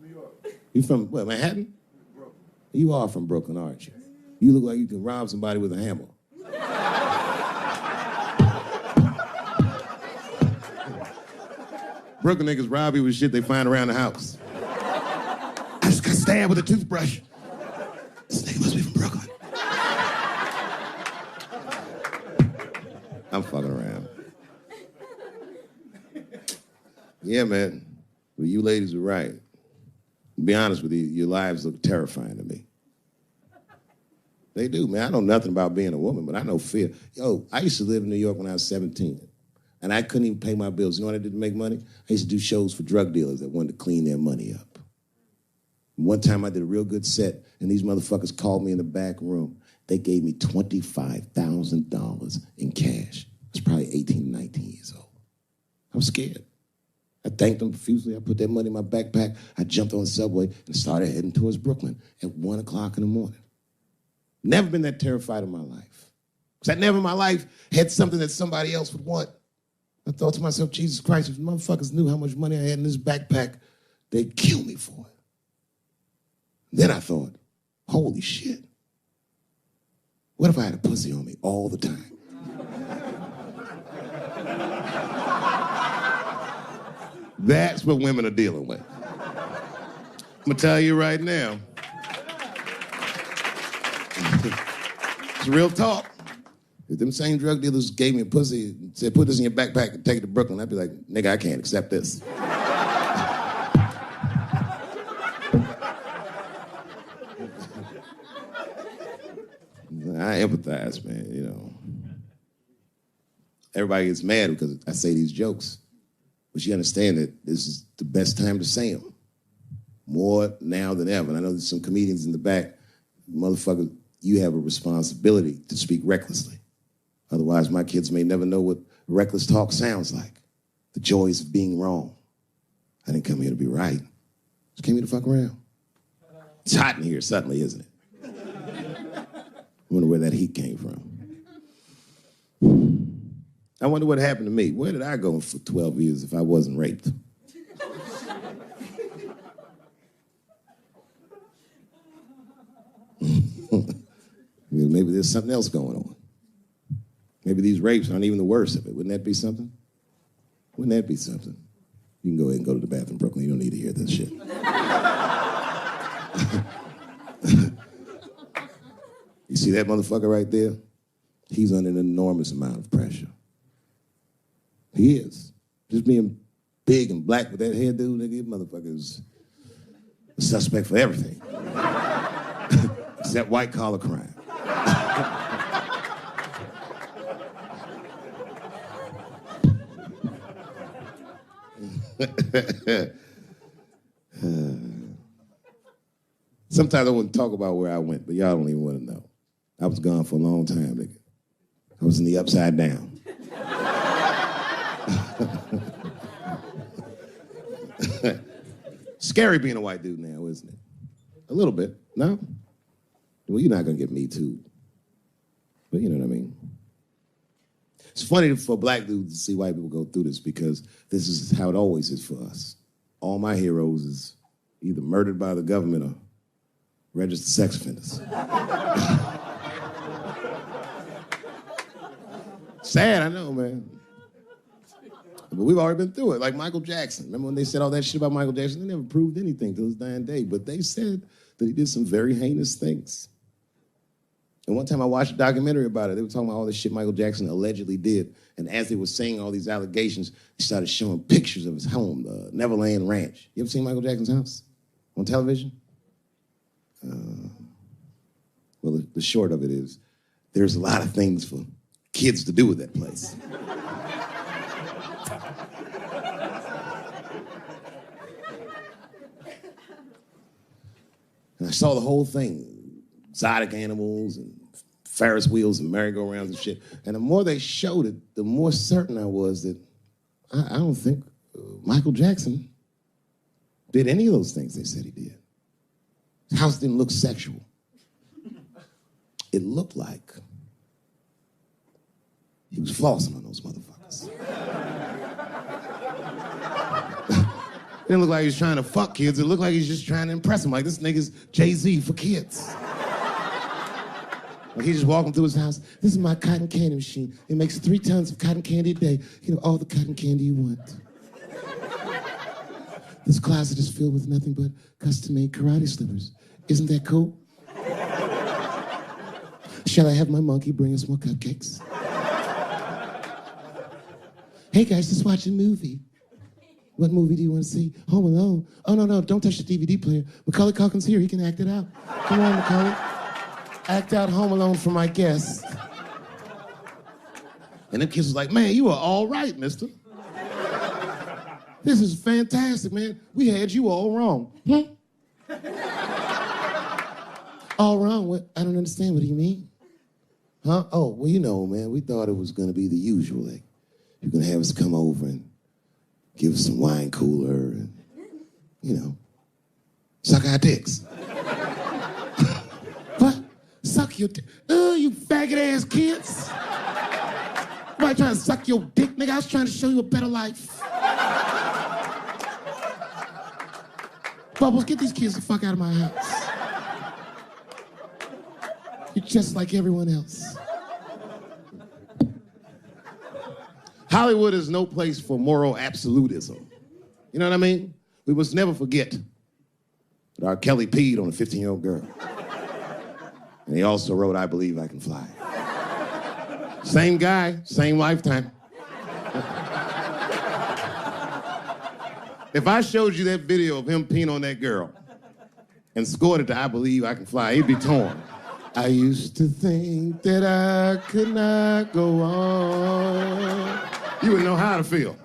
S4: New York.
S1: You from, what, Manhattan?
S4: Brooklyn.
S1: You are from Brooklyn, aren't you? You look like you can rob somebody with a hammer. Brooklyn niggas rob you with shit they find around the house. I just got stabbed with a toothbrush. This nigga must be from Brooklyn. I'm fucking around. Yeah, man. Well, you ladies are right. To be honest with you, your lives look terrifying to me. They do, man. I know nothing about being a woman, but I know fear. Yo, I used to live in New York when I was 17. And I couldn't even pay my bills. You know what I did to make money? I used to do shows for drug dealers that wanted to clean their money up. And one time I did a real good set, and these motherfuckers called me in the back room. They gave me $25,000 in cash. I was probably 18, 19 years old. I was scared. I thanked them profusely. I put that money in my backpack. I jumped on the subway and started heading towards Brooklyn at 1 o'clock in the morning. Never been that terrified in my life. Because I never in my life had something that somebody else would want. I thought to myself, Jesus Christ, if motherfuckers knew how much money I had in this backpack, they'd kill me for it. Then I thought, holy shit. What if I had a pussy on me all the time? That's what women are dealing with. I'm gonna tell you right now. It's real talk. If them same drug dealers gave me a pussy and said, put this in your backpack and take it to Brooklyn, I'd be like, nigga, I can't accept this. I empathize, man, you know. Everybody gets mad because I say these jokes. But you understand that this is the best time to say them. More now than ever. And I know there's some comedians in the back. Motherfucker, you have a responsibility to speak recklessly. Otherwise, my kids may never know what reckless talk sounds like. The joys of being wrong. I didn't come here to be right. I just came here to fuck around. It's hot in here suddenly, isn't it? I wonder where that heat came from. I wonder what happened to me. Where did I go for 12 years if I wasn't raped? Maybe there's something else going on. Maybe these rapes aren't even the worst of it. Wouldn't that be something? Wouldn't that be something? You can go ahead and go to the bathroom, Brooklyn. You don't need to hear this shit. You see that motherfucker right there? He's under an enormous amount of pressure. He is. Just being big and black with that hairdo, nigga, motherfucker's a suspect for everything. Except white-collar crime. Sometimes I wouldn't talk about where I went, but y'all don't even want to know. I was gone for a long time, nigga. I was in the upside down. Scary being a white dude now, isn't it? A little bit, no? Well, you're not gonna get me too. But you know what I mean? It's funny for black dudes to see white people go through this because this is how it always is for us. All my heroes is either murdered by the government or registered sex offenders. Sad, I know, man. But we've already been through it, like Michael Jackson. Remember when they said all that shit about Michael Jackson? They never proved anything till his dying day, but they said that he did some very heinous things. And one time I watched a documentary about it. They were talking about all the shit Michael Jackson allegedly did. And as they were saying all these allegations, they started showing pictures of his home, the Neverland Ranch. You ever seen Michael Jackson's house on television? Well, the short of it is, there's a lot of things for kids to do with that place. And I saw the whole thing, exotic animals and Ferris wheels and merry-go-rounds and shit. And the more they showed it, the more certain I was that I don't think Michael Jackson did any of those things they said he did. His house didn't look sexual. It looked like he was flossing on those motherfuckers. It didn't look like he was trying to fuck kids. It looked like he was just trying to impress them. Like, this nigga's Jay-Z for kids. Like, he's just walking through his house. This is my cotton candy machine. It makes 3 tons of cotton candy a day. You know, all the cotton candy you want. This closet is filled with nothing but custom-made karate slippers. Isn't that cool? Shall I have my monkey bring us more cupcakes? Hey guys, let's watch a movie. What movie do you want to see? Home Alone. Oh, no, don't touch the DVD player. Macaulay Culkin's here, he can act it out. Come on, Macaulay. Act out Home Alone for my guests. And them kids was like, man, you are all right, mister. This is fantastic, man. We had you all wrong. All wrong? What? I don't understand. What do you mean? Huh? Oh, well, you know, man, we thought it was going to be the usual. Like, you're going to have us come over and give us some wine cooler and, you know, suck our dicks. What? Suck your dick? Oh, you faggot-ass kids. Why trying to suck your dick, nigga? I was trying to show you a better life. Bubbles, get these kids the fuck out of my house. You're just like everyone else. Hollywood is no place for moral absolutism. You know what I mean? We must never forget that R. Kelly peed on a 15-year-old girl. And he also wrote, I Believe I Can Fly. Same guy, same lifetime. If I showed you that video of him peeing on that girl and scored it to I Believe I Can Fly, he'd be torn. I used to think that I could not go on. You would know how to feel.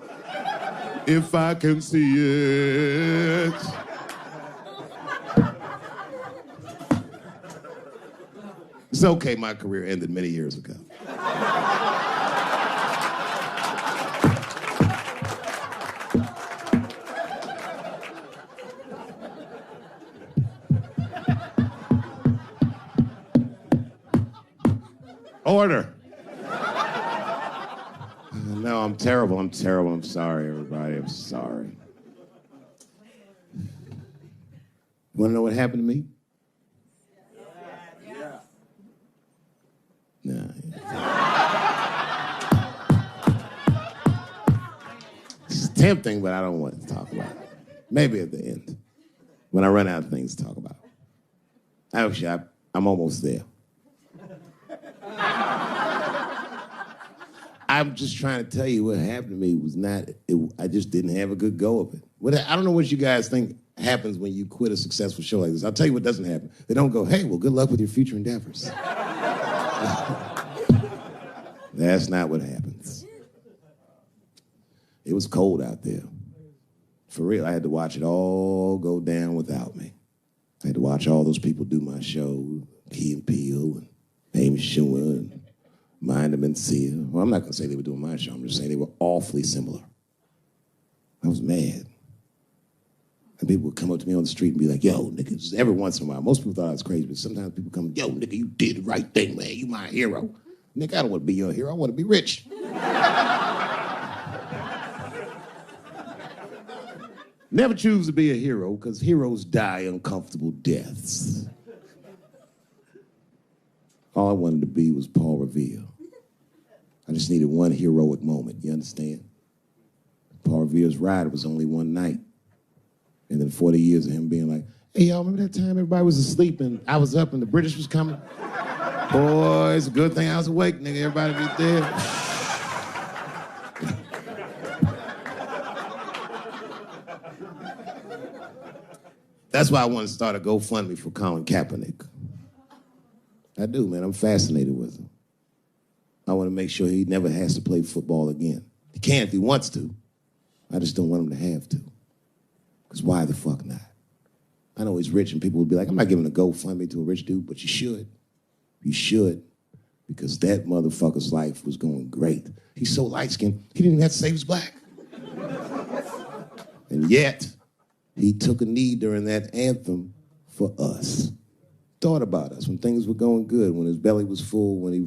S1: If I can see it. It's okay, my career ended many years ago. Order. No, I'm terrible. I'm sorry, everybody. I'm sorry. You want to know what happened to me? Yeah. Nah. It's tempting, but I don't want to talk about it. Maybe at the end, when I run out of things to talk about. Actually, I'm almost there. I'm just trying to tell you what happened to me was not, I just didn't have a good go of it. I don't know what you guys think happens when you quit a successful show like this. I'll tell you what doesn't happen. They don't go, hey, well, good luck with your future endeavors. That's not what happens. It was cold out there. For real, I had to watch it all go down without me. I had to watch all those people do my show, Key and Peele and Amy Schumer and Mind and Mencia. Well, I'm not going to say they were doing my show. I'm just saying they were awfully similar. I was mad. And people would come up to me on the street and be like, yo, nigga, just every once in a while. Most people thought I was crazy, but sometimes people come, yo, nigga, you did the right thing, man. You my hero. Nigga, I don't want to be your hero. I want to be rich. Never choose to be a hero because heroes die uncomfortable deaths. All I wanted to be was Paul Revere. I just needed one heroic moment, you understand? Paul Revere's ride was only one night. And then 40 years of him being like, hey, y'all, remember that time everybody was asleep and I was up and the British was coming? Boy, it's a good thing I was awake, nigga. Everybody be dead. That's why I want to start a GoFundMe for Colin Kaepernick. I do, man. I'm fascinated with him. I want to make sure he never has to play football again. He can if he wants to. I just don't want him to have to. Because why the fuck not? I know he's rich and people will be like, I'm not giving a GoFundMe to a rich dude, but you should. You should. Because that motherfucker's life was going great. He's so light-skinned, he didn't even have to say he was black. And yet, he took a knee during that anthem for us. Thought about us when things were going good, when his belly was full, when he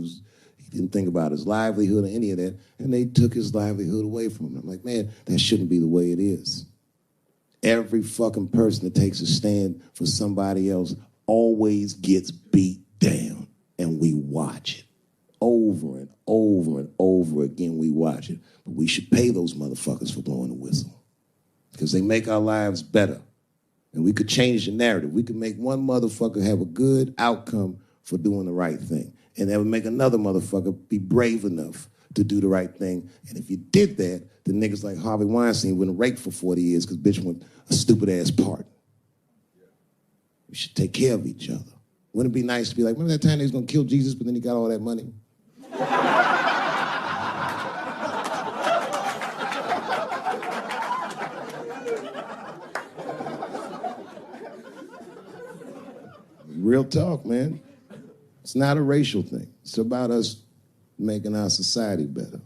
S1: didn't think about his livelihood or any of that, and they took his livelihood away from him. I'm like, man, that shouldn't be the way it is. Every fucking person that takes a stand for somebody else always gets beat down, and we watch it. Over and over and over again, we watch it. But we should pay those motherfuckers for blowing the whistle. Because they make our lives better. And we could change the narrative. We could make one motherfucker have a good outcome for doing the right thing. And that would make another motherfucker be brave enough to do the right thing. And if you did that, the niggas like Harvey Weinstein wouldn't rake for 40 years because bitch went a stupid-ass part. We should take care of each other. Wouldn't it be nice to be like, remember that time they was going to kill Jesus, but then he got all that money? Real talk, man. It's not a racial thing. It's about us making our society better.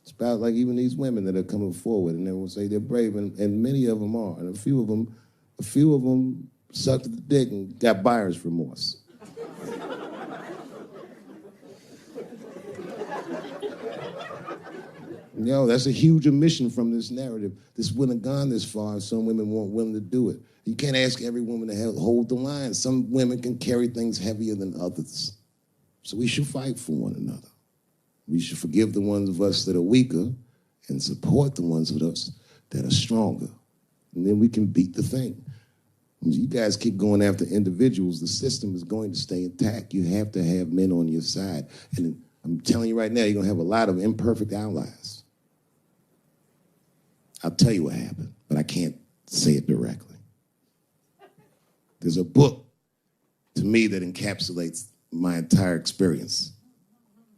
S1: It's about like even these women that are coming forward and they will say they're brave, and many of them are. And a few of them sucked at the dick and got buyer's remorse. Yo, that's a huge omission from this narrative. This wouldn't have gone this far if some women weren't willing to do it. You can't ask every woman to hold the line. Some women can carry things heavier than others. So we should fight for one another. We should forgive the ones of us that are weaker and support the ones of us that are stronger. And then we can beat the thing. When you guys keep going after individuals, the system is going to stay intact. You have to have men on your side. And I'm telling you right now, you're going to have a lot of imperfect allies. I'll tell you what happened, but I can't say it directly. There's a book, to me, that encapsulates my entire experience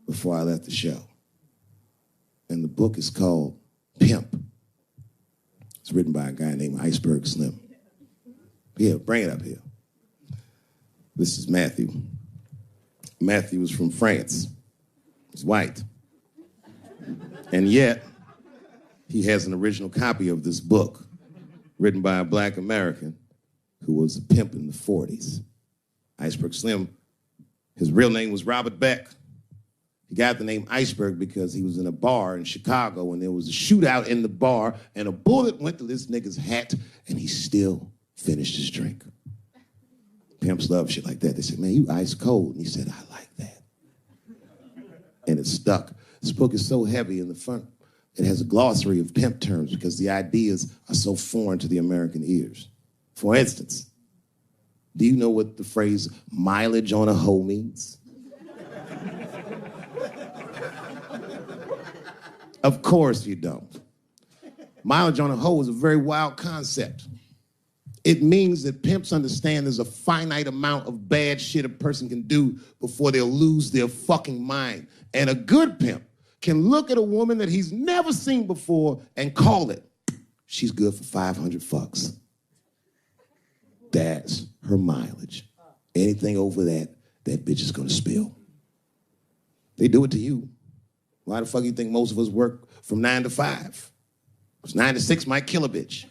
S1: before I left the show. And the book is called Pimp. It's written by a guy named Iceberg Slim. Yeah, bring it up here. This is Matthew. Matthew is from France. He's white. And yet, he has an original copy of this book written by a black American who was a pimp in the 40s. Iceberg Slim, his real name was Robert Beck. He got the name Iceberg because he was in a bar in Chicago and there was a shootout in the bar and a bullet went to this nigga's hat and he still finished his drink. Pimps love shit like that. They said, man, you ice cold. And he said, I like that. And it stuck. This book is so heavy in the front. It has a glossary of pimp terms because the ideas are so foreign to the American ears. For instance, do you know what the phrase mileage on a hoe means? Of course you don't. Mileage on a hoe is a very wild concept. It means that pimps understand there's a finite amount of bad shit a person can do before they'll lose their fucking mind. And a good pimp can look at a woman that he's never seen before and call it. She's good for 500 fucks. That's her mileage. Anything over that, that bitch is gonna spill. They do it to you. Why the fuck you think most of us work from 9 to 5? Because 9 to 6 might kill a bitch.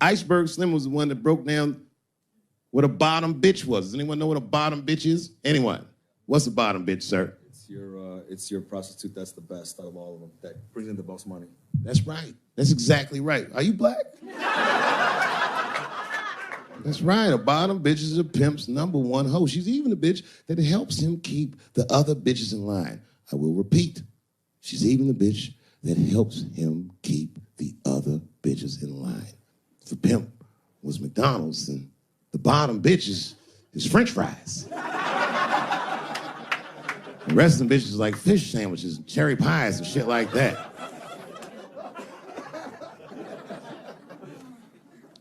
S1: Iceberg Slim was the one that broke down what a bottom bitch was. Does anyone know what a bottom bitch is? Anyone? What's a bottom bitch, sir?
S4: It's your prostitute that's the best out of all of them, that brings in the most money.
S1: That's right. That's exactly right. Are you black? That's right. A bottom bitch is a pimp's number one hoe. She's even a bitch that helps him keep the other bitches in line. I will repeat. She's even the bitch that helps him keep the other bitches in line. If the pimp was McDonald's, then the bottom bitch is French fries. The rest of them bitches like fish sandwiches and cherry pies and shit like that.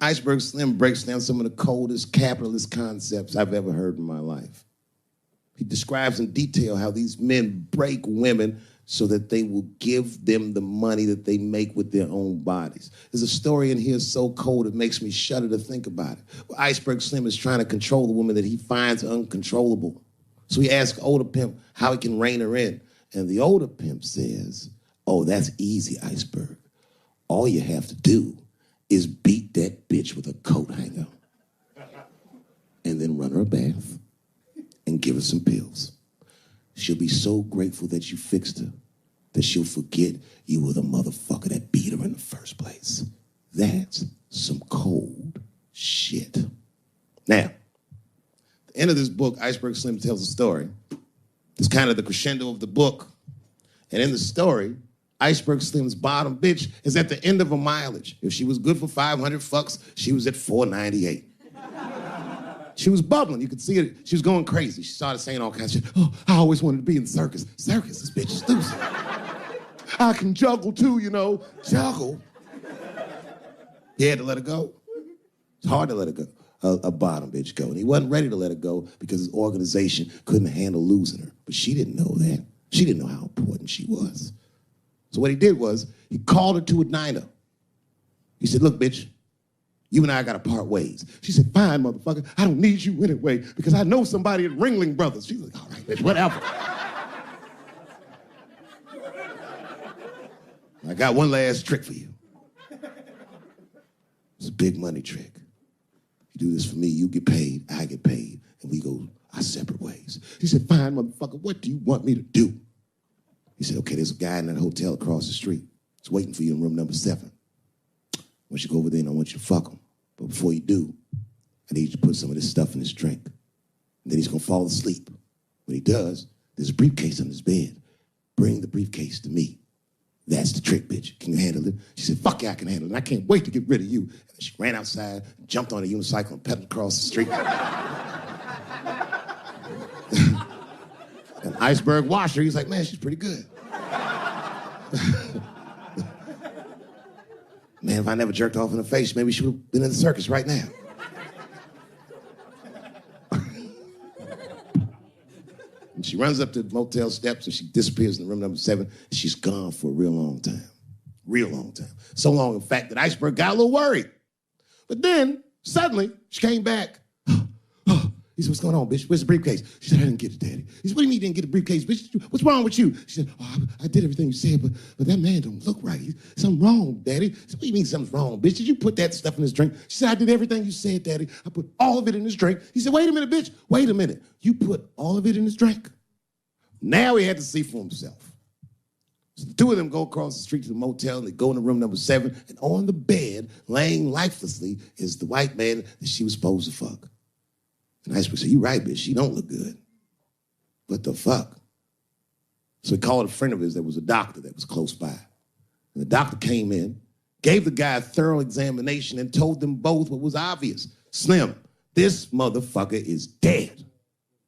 S1: Iceberg Slim breaks down some of the coldest capitalist concepts I've ever heard in my life. He describes in detail how these men break women so that they will give them the money that they make with their own bodies. There's a story in here so cold it makes me shudder to think about it. Well, Iceberg Slim is trying to control the woman that he finds uncontrollable. So he asks older pimp how he can rein her in. And the older pimp says, oh, that's easy, Iceberg. All you have to do is beat that bitch with a coat hanger and then run her a bath and give her some pills. She'll be so grateful that you fixed her that she'll forget you were the motherfucker that beat her in the first place. That's some cold shit. Now, at the end of this book, Iceberg Slim tells a story. It's kind of the crescendo of the book. And in the story, Iceberg Slim's bottom bitch is at the end of her mileage. If she was good for 500 fucks, she was at 498. She was bubbling. You could see it. She was going crazy. She started saying all kinds of shit. Oh, I always wanted to be in the circus. Circus, this bitch is loose. I can juggle too, you know. Juggle. He had to let her go. It's hard to let her go. A bottom bitch go. And he wasn't ready to let her go because his organization couldn't handle losing her. But she didn't know that. She didn't know how important she was. So what he did was he called her to a diner. He said, look, bitch, you and I got to part ways. She said, fine, motherfucker. I don't need you anyway because I know somebody at Ringling Brothers. She's like, all right, bitch, whatever. I got one last trick for you. It's a big money trick. You do this for me, you get paid, I get paid, and we go our separate ways. She said, fine, motherfucker, what do you want me to do? He said, okay, there's a guy in that hotel across the street. He's waiting for you in room number 7. I want you to go over there and I want you to fuck him. But before you do, I need you to put some of this stuff in his drink. And then he's gonna fall asleep. When he does, there's a briefcase on his bed. Bring the briefcase to me. That's the trick, bitch. Can you handle it? She said, fuck yeah, I can handle it. And I can't wait to get rid of you. And she ran outside, jumped on a unicycle and pedaled across the street. And Iceberg watched her. He's like, man, she's pretty good. Man, if I never jerked off in her face, maybe she would have been in the circus right now. And she runs up to the motel steps and she disappears in room number 7. She's gone for a real long time. Real long time. So long, in fact, that Iceberg got a little worried. But then, suddenly, she came back. He said, what's going on, bitch? Where's the briefcase? She said, I didn't get it, Daddy. He said, what do you mean you didn't get the briefcase, bitch? What's wrong with you? She said, oh, I did everything you said, but that man don't look right. Something wrong, Daddy. I said, what do you mean something's wrong, bitch? Did you put that stuff in his drink? She said, I did everything you said, Daddy. I put all of it in his drink. He said, wait a minute, bitch. Wait a minute. You put all of it in his drink? Now he had to see for himself. So the two of them go across the street to the motel, and they go into room number 7, and on the bed, laying lifelessly, is the white man that she was supposed to fuck. And Iceberg said, you right, bitch, she don't look good. What the fuck? So he called a friend of his that was a doctor that was close by. And the doctor came in, gave the guy a thorough examination, and told them both what was obvious. Slim, this motherfucker is dead.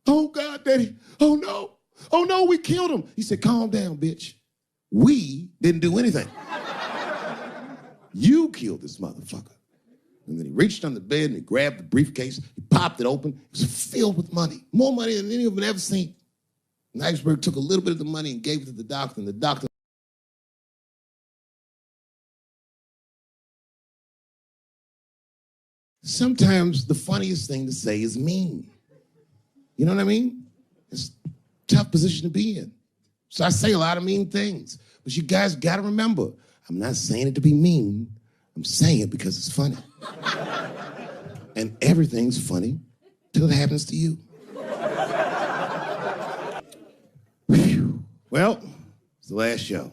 S1: Oh, God, Daddy. Oh, no. Oh, no, we killed him. He said, calm down, bitch. We didn't do anything. You killed this motherfucker. And then he reached under the bed and he grabbed the briefcase. He popped it open. It was filled with money. More money than any of them had ever seen. And Iceberg took a little bit of the money and gave it to the doctor. And the doctor... Sometimes the funniest thing to say is mean. You know what I mean? It's a tough position to be in. So I say a lot of mean things. But you guys got to remember, I'm not saying it to be mean. I'm saying it because it's funny. And everything's funny till it happens to you. Whew. Well, it's the last show.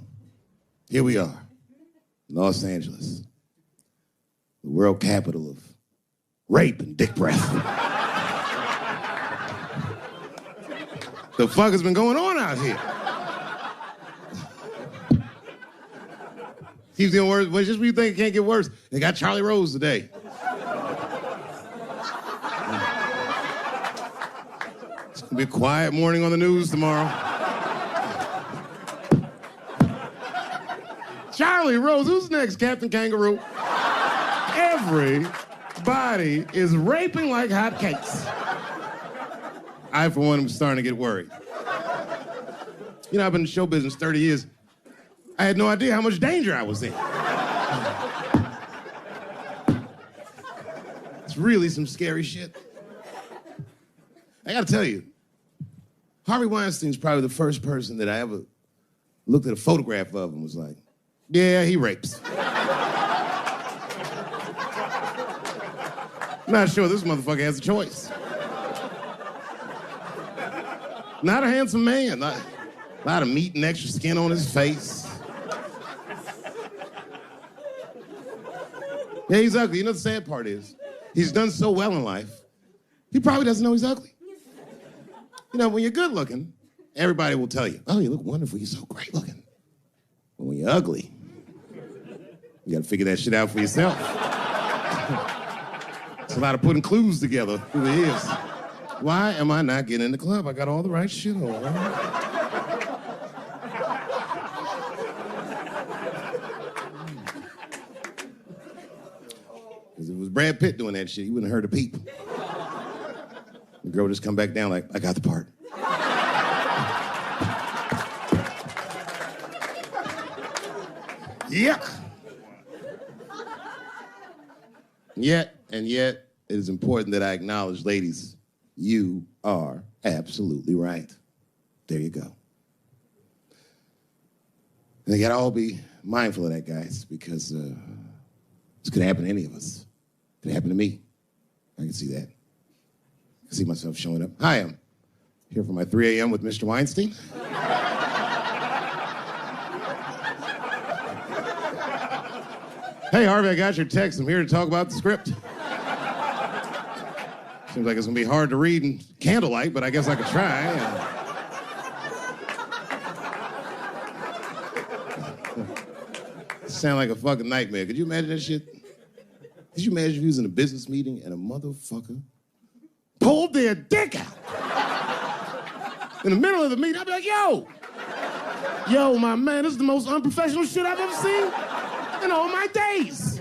S1: Here we are, Los Angeles, the world capital of rape, and dick breath. The fuck has been going on out here? Keeps getting worse. But just when you think it can't get worse, they got Charlie Rose today. It's gonna be a quiet morning on the news tomorrow. Charlie Rose, who's next, Captain Kangaroo? Everybody is raping like hotcakes. I, for one, am starting to get worried. You know, I've been in show business 30 years. I had no idea how much danger I was in. It's really some scary shit. I gotta tell you, Harvey Weinstein's probably the first person that I ever looked at a photograph of and was like, yeah, he rapes. I'm not sure this motherfucker has a choice. Not a handsome man. Not a lot of meat and extra skin on his face. Yeah, he's ugly. You know the sad part is, he's done so well in life, he probably doesn't know he's ugly. You know, when you're good looking, everybody will tell you, oh, you look wonderful, you're so great looking. But when you're ugly, you gotta figure that shit out for yourself. It's a lot of putting clues together through the years. Why am I not getting in the club? I got all the right shit on. Because if it was Brad Pitt doing that shit, he wouldn't have heard a peep. The girl would just come back down like, I got the part. Yuck. Yet, it is important that I acknowledge, ladies, you are absolutely right. There you go. And they gotta all be mindful of that, guys, because this could happen to any of us. It could happen to me. I can see that. I can see myself showing up. Hi, I'm here for my 3 a.m. with Mr. Weinstein. Hey, Harvey, I got your text. I'm here to talk about the script. Seems like it's gonna be hard to read in candlelight, but I guess I could try. Sound like a fucking nightmare. Could you imagine that shit? Could you imagine if you was in a business meeting and a motherfucker pulled their dick out? In the middle of the meeting, I'd be like, yo, my man, this is the most unprofessional shit I've ever seen in all my days.